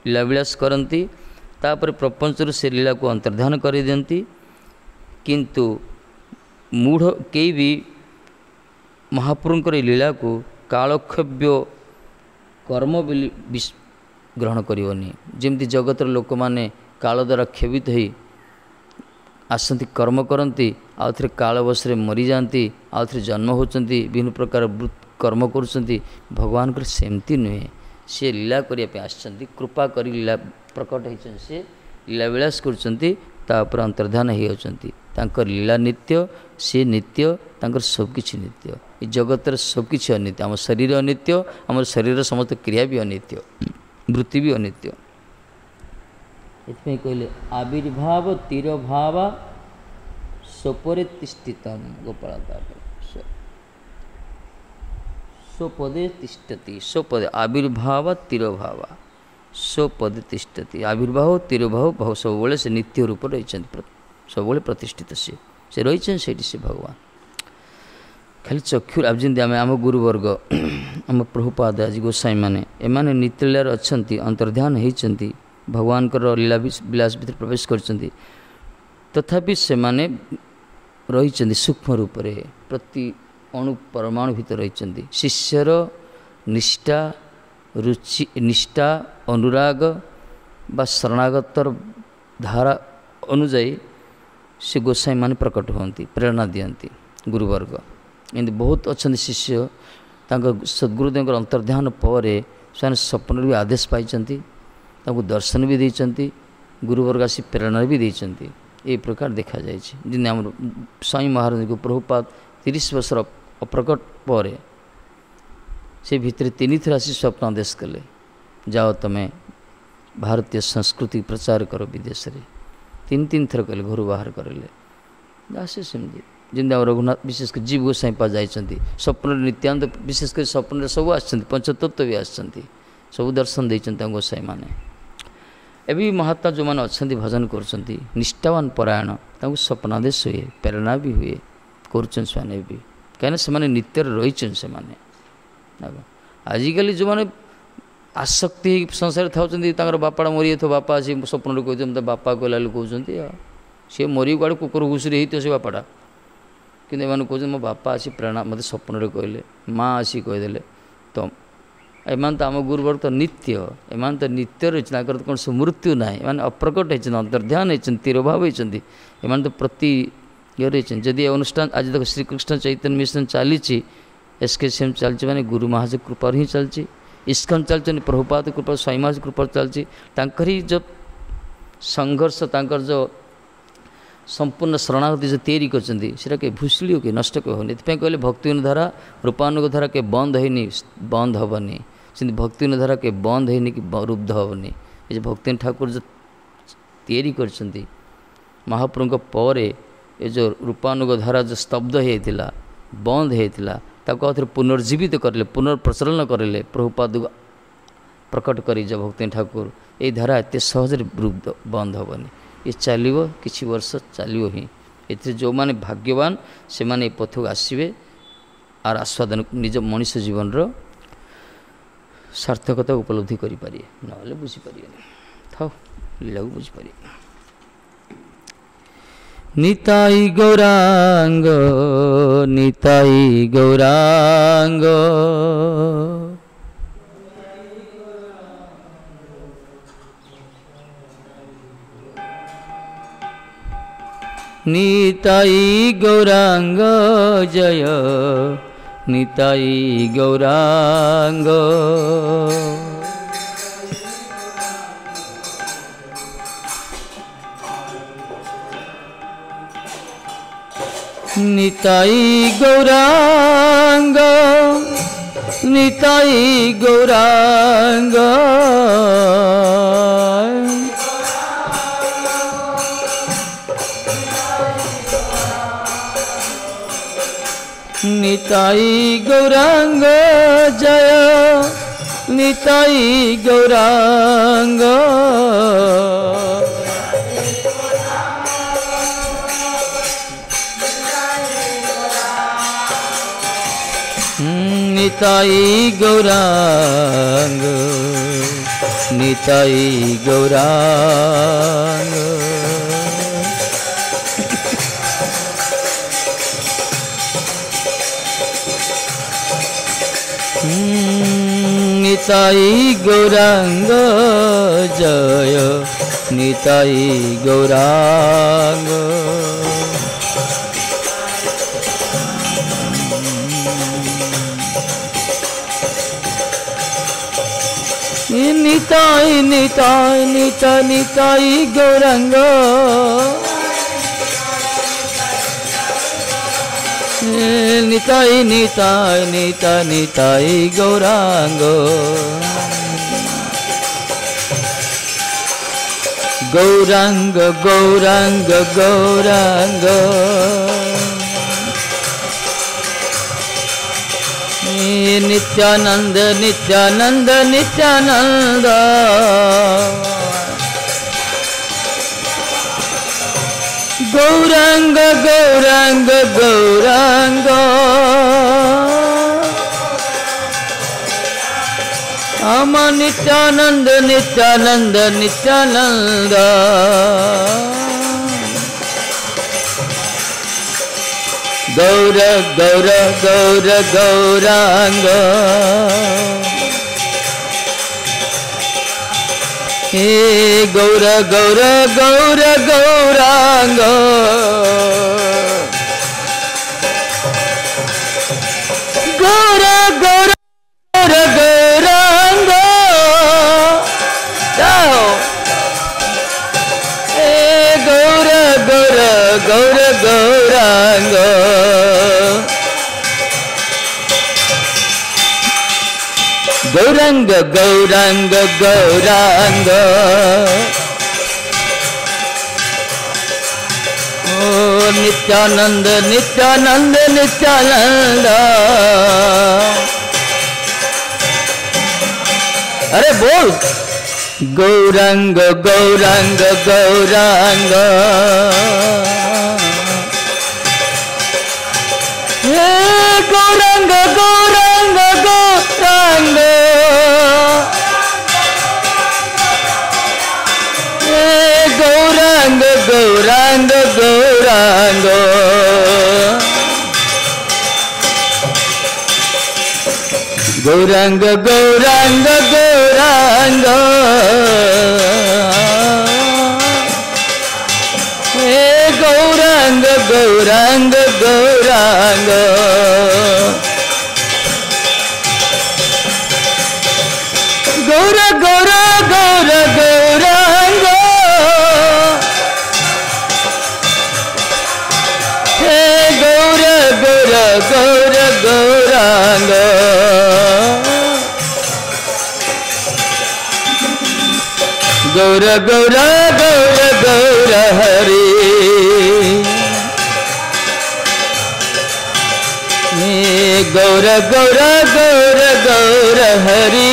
ଲୀଳା ବିଳାସ କରନ୍ତି, ତାପରେ ପ୍ରପଞ୍ଚରୁ ସେ ଲୀଳାକୁ ଅନ୍ତର୍ଧାନ କରିଦିଅନ୍ତି। କିନ୍ତୁ ମୂଢ଼ କେହି ବି ମହାପ୍ରଭୁଙ୍କର ଏହି ଲୀଳାକୁ କାଳକ୍ଷେବ୍ୟ କର୍ମ ବୋଲି ଗ୍ରହଣ କରିବନି। ଯେମିତି ଜଗତର ଲୋକମାନେ କାଳ ଦ୍ୱାରା କ୍ଷୋଭିତ ହୋଇ ଆସନ୍ତି, କର୍ମ କରନ୍ତି, ଆଉ ଥରେ କାଳ ବଶରେ ମରିଯାଆନ୍ତି, ଆଉ ଥରେ ଜନ୍ମ ହେଉଛନ୍ତି, ବିଭିନ୍ନ ପ୍ରକାର କର୍ମ କରୁଛନ୍ତି। ଭଗବାନଙ୍କର ସେମିତି ନୁହେଁ, ସେ ଲୀଳା କରିବା ପାଇଁ ଆସିଛନ୍ତି, କୃପା କରି ଲୀଳା ପ୍ରକଟ ହୋଇଛନ୍ତି, ସେ ଲୀଳା ବିଳାସ କରୁଛନ୍ତି, ତା ଉପରେ ଅନ୍ତର୍ଧାନ ହୋଇଯାଉଛନ୍ତି। ତାଙ୍କର ଲୀଳା ନିତ୍ୟ, ସେ ନିତ୍ୟ, ତାଙ୍କର ସବୁକିଛି ନିତ୍ୟ। ଏ ଜଗତର ସବୁକିଛି ଅନିତ୍ୟ, ଆମ ଶରୀର ଅନିତ୍ୟ, ଆମର ଶରୀରର ସମସ୍ତ କ୍ରିୟା ବି ଅନିତ୍ୟ, ବୃତ୍ତି ବି ଅନିତ୍ୟ। ଏଥିପାଇଁ କହିଲେ ଆବିର୍ଭାବ ତିରଭାବ ସ୍ୱପରେ ତିଷ୍ଠିତମ୍। ଗୋପାଳ ତାପରେ ସ୍ୱପଦେ ତିଷ୍ଠତି, ସ୍ୱପଦେ ଆବିର୍ଭାବ ତିରଭାବ ସ୍ୱପଦେ ତିଷ୍ଠତି। ଆବିର୍ଭାବ ତିରଭାବ ସବୁବେଳେ ସେ ନିତ୍ୟ ରୂପରେ ରହିଛନ୍ତି, ସବୁବେଳେ ପ୍ରତିଷ୍ଠିତ ସେ ରହିଛନ୍ତି ସେଇଠି ସେ ଭଗବାନ। ଖାଲି ଚକ୍ଷୁ ଯେମିତି ଆମ ଗୁରୁବର୍ଗ, ଆମ ପ୍ରଭୁପାଦ ଆଜି ଗୋସାଇଁମାନେ, ଏମାନେ ନିତ୍ୟଲୀଳାରେ ଅଛନ୍ତି, ଅନ୍ତର୍ଧାନ ହୋଇଛନ୍ତି, ଭଗବାନଙ୍କର ଲୀଳା ବିଳାସ ଭିତରେ ପ୍ରବେଶ କରିଛନ୍ତି, ତଥାପି ସେମାନେ ରହିଛନ୍ତି ସୂକ୍ଷ୍ମ ରୂପରେ, ପ୍ରତି ଅଣୁ ପରମାଣୁ ଭିତରେ ରହିଛନ୍ତି। ଶିଷ୍ୟର ନିଷ୍ଠା, ରୁଚି, ନିଷ୍ଠା, ଅନୁରାଗ ବା ଶରଣାଗତର ଧାରା ଅନୁଯାୟୀ ସେ ଗୋସାଇଁମାନେ ପ୍ରକଟ ହୁଅନ୍ତି, ପ୍ରେରଣା ଦିଅନ୍ତି ଗୁରୁବର୍ଗ। ଏମିତି ବହୁତ ଅଛନ୍ତି ଶିଷ୍ୟ, ତାଙ୍କ ସଦ୍ଗୁରୁଦେବଙ୍କର ଅନ୍ତର୍ଧାନ ପରେ ସେମାନେ ସ୍ୱପ୍ନରେ ବି ଆଦେଶ ପାଇଛନ୍ତି, ତାଙ୍କୁ ଦର୍ଶନ ବି ଦେଇଛନ୍ତି, ଗୁରୁବର୍ଗ ଆସି ପ୍ରେରଣା ବି ଦେଇଛନ୍ତି। ଏହି ପ୍ରକାର ଦେଖାଯାଇଛି। ଯେମିତି ଆମର ସ୍ୱାମୀ ମହାରାଜଙ୍କୁ ପ୍ରଭୁପାଦ 30 ବର୍ଷର ଅପ୍ରକଟ ପରେ ସେ ଭିତରେ 3 ଥର ଆସି ସ୍ୱପ୍ନ ଆଦେଶ କଲେ, ଯାଅ ତମେ ଭାରତୀୟ ସଂସ୍କୃତି ପ୍ରଚାର କର ବିଦେଶରେ। 3 ଥର କହିଲେ, ଘରୁ ବାହାର କରିଲେ। ଆସେ ସେମିତି ଯେମିତି ଆମ ରଘୁନାଥ, ବିଶେଷ କରି ଜୀବ ଗୋସାଇଁ ପା ଯାଇଛନ୍ତି, ସ୍ୱପ୍ନରେ ନିତ୍ୟାନ୍ତ, ବିଶେଷ କରି ସ୍ୱପ୍ନରେ ସବୁ ଆସିଛନ୍ତି, ପଞ୍ଚତତ୍ତ୍ୱ ବି ଆସିଛନ୍ତି, ସବୁ ଦର୍ଶନ ଦେଇଛନ୍ତି ତାଙ୍କ ଗୋସାଇଁମାନେ। ଏବେ ବି ମହାତ୍ମା ଯେଉଁମାନେ ଅଛନ୍ତି ଭଜନ କରୁଛନ୍ତି, ନିଷ୍ଠାବାନ ପରାୟଣ, ତାଙ୍କୁ ସ୍ୱପ୍ନାଦେଶ ହୁଏ, ପ୍ରେରଣା ବି ହୁଏ, କରୁଛନ୍ତି ସେମାନେ ବି, କାହିଁକିନା ସେମାନେ ନିତ୍ୟରେ ରହିଛନ୍ତି। ସେମାନେ ଆଜିକାଲି ଯେଉଁମାନେ आसक्ति संसार था बापा मरी जाए बापा आसी स्वप्न कहते मतलब बापा कहला कहते सी मरी कड़े कुकुर घुषुरी होती से बापाटा कि कहते मो बापा आसी प्राण मत स्वप्न कहले माँ आसी कहीदे तो एम तो आम गुरुवर तो नित्य एम तो नित्य रही कौन से मृत्यु ना एम अप्रकट होती अंतर्ध्यान होती तिरोभाव होती एम तो प्रति ये रही जदि अनुष्ठान आज देख श्रीकृष्ण चैतन्य मिशन चली SKCM चलती माने गुरु महाराज कृपा ही चलती इस्कन चलते प्रभुपाद कृपा स्वामी महाराज कृपा चलती जो संघर्ष तांकर जो संपूर्ण शरणागति जो तैयारी करता के भूसली कि नष्ट होनी ये कहले भक्ति धारा रूपानुग धारा के बंद होनी बंद हेनी से भक्ति धारा के बंद होनी कि रुद्ध हेनी ये भक्ति ठाकुर जो तैयारी कर महाप्रभु पर ये जो रूपानुग धारा जो स्तब्ध होता बंद होता ताको आउथरे पुनर्जीवित करले पुनर्प्रचलन करले प्रभुपाद प्रकट करी जब भक्ति ठाकुर ये धारा एत सहज बंद हेनी ये चलो किसी वर्ष चलो ही ये जो माने भाग्यवान से माने पथ को आसवे आर आस्वादन निज मनुष्य जीवन रो सार्थकता उपलब्धि करि पारिए ना बुझीपारे था लीला को बुझीपारे निताई गौरांग निताई गौरांग निताई गौरांग जय निताई गौरांग निताई गौरांग निताई गौरांग निताई गौरांग जय निताई गौरांग निताई गौरांग निताई गौरांग निताई गौरांग जय निताई गौरांग निताई निताई निताई निताई गौरांग निताई निताई निताई निताई गौरांग गौरांग गौरांग गौरांग नित्यानंद नित्यानंद नित्यानंद गौरांग गौरांग गौरांग हम नित्यानंद नित्यानंद नित्यानंद गौर गौर गौर गौरांग हे गौर गौर गौर गौरांग गौर गौर गौर गौरांग हे गौर गौर गौर गौरांग गौरांग गौरांग गौरांग ओ नित्यानंद नित्यानंद नित्यानंद अरे बोल गौरांग गौरांग गौरांग हे गौरांग गौरांग गौरांग गौरांग गौरांग गौरांग गौरांग गौरांग हे गौरांग गौरांग गौरांग गौर गौर गौर गौरांग हे गौर गौर गौर गौरांग गौर गौर गौर गौर हरि गौर गौर गौर गौर हरि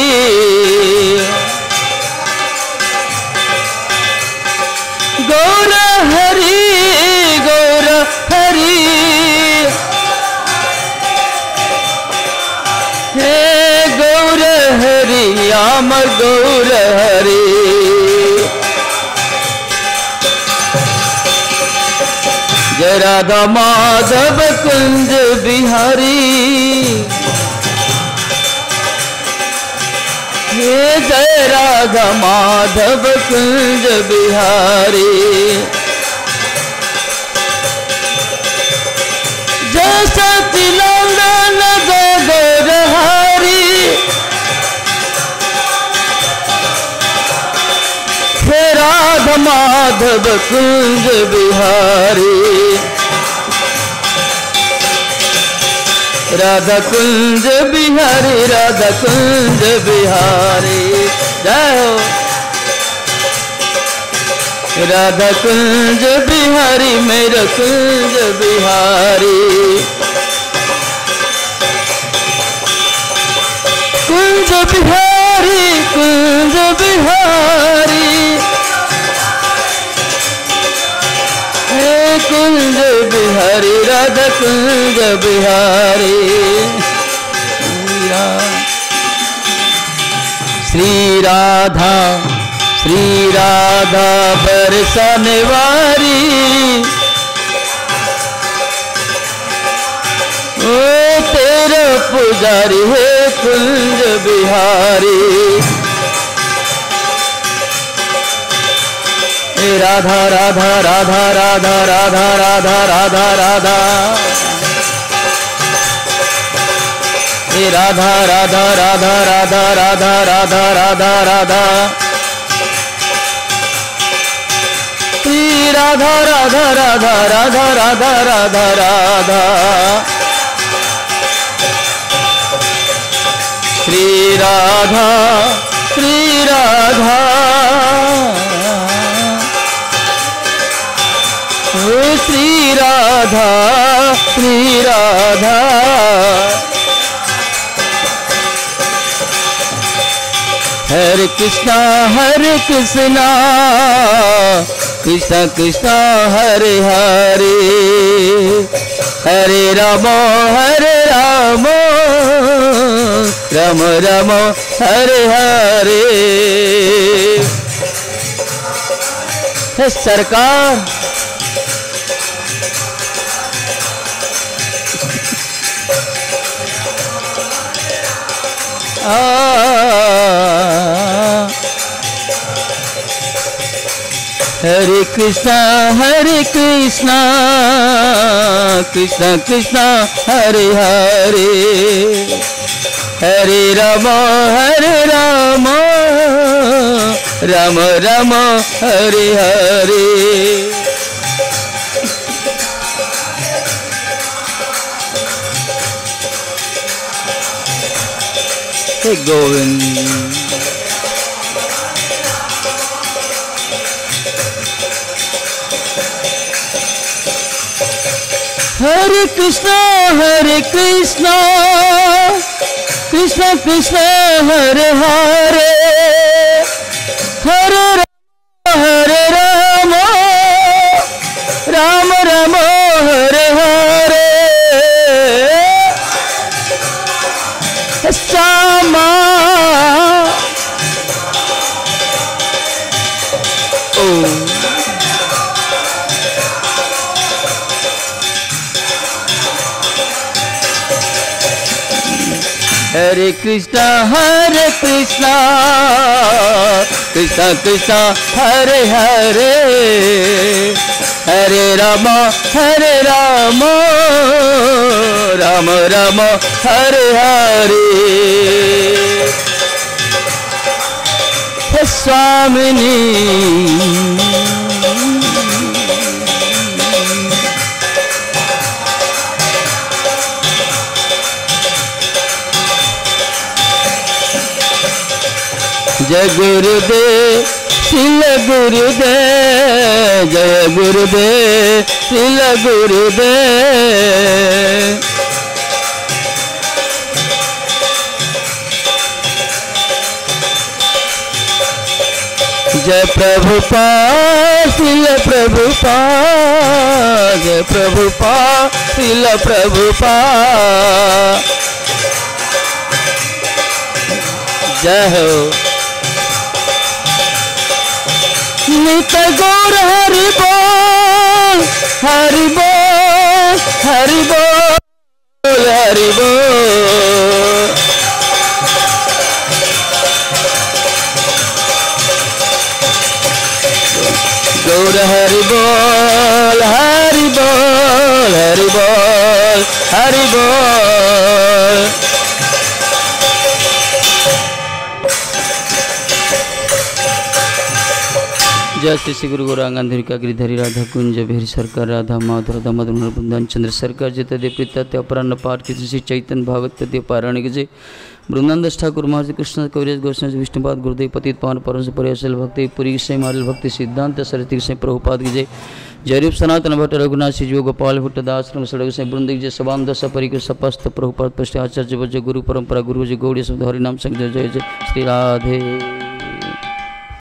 गौर हरि गौर हरि हे गौर हरि अमर गौर हरि जय राधा माधव कुंज बिहारी हे जय राधा माधव कुंज बिहारी जय सती नंदन जय गौरहरि हे राधा माधव कुंज बिहारी राधा कुंज बिहारी राधा कुंज बिहारी जय हो राधा कुंज बिहारी मेरा कुंज बिहारी कुंज बिहारी कुंज बिहारी हे कुंज बिहारी राधा कुंज बिहारी श्री राधा बरसाने वाली ओ तेरा पुजारी है कुंज बिहारी राधा राधा राधा राधा राधा राधा राधा राधा हे राधा राधा राधा राधा राधा राधा राधा राधा श्री राधा राधा राधा राधा राधा राधा राधा श्री राधा श्री राधा श्री राधा श्री राधा हरे कृष्णा कृष्णा कृष्णा हरे हरे हरे राम राम राम हरे हरे सरकार हरे कृष्णा कृष्णा कृष्णा हरे हरे हरे राम राम राम हरे हरे हे गोविंद हरे कृष्णा कृष्णा कृष्णा हरे हरे हरे राम राम राम हरे हरे श्यामा हरे कृष्णा कृष्ण कृष्ण हरे हरे, हरे राम राम राम हरे हरे। हे स्वामिनी जय गुरुदेव श्रील गुरुदेव, जय गुरुदेव श्रील गुरुदेव। जय प्रभुपाद श्रील प्रभुपाद, जय प्रभुपाद श्रील प्रभुपाद। जय हो नित गौर हरि बोल हरि बोल हरि बोल हरि बोल। गौर हरि बोल हरि बोल हरि बोल हरि बोल। जय श्री श्री गुरु गौरांग का गिरिधारी राधा कुंज बिहारी सरकार राधा माधव राधा मदन वृंदावन चंद्र सरकार जी तदेव प्रीत्यात्य अपराह्न पाठ की श्री चैतन्य भागवत तदेव पारायण की जय। वृंदावन ठाकुर महाराज कृष्ण कविराज गोस्वामी विष्णुपाद गुरुदेव पतित पावन परम परिसल भक्ति पुरी से मारल भक्ति सिद्धांत सरस्वती से प्रभुपाद की जय। जयरूप सनातन भट्ट रघुनाथ श्री जीव गोपाल भट्ट दाश्रम सड़क से वृंद जय सबान दस परिक सपस्त प्रभुपाद पश्च आचार्य वज्र गुरु परंपरा गुरु जी गौड़ी शब्द हरिनाम संग जय जय श्री राधे।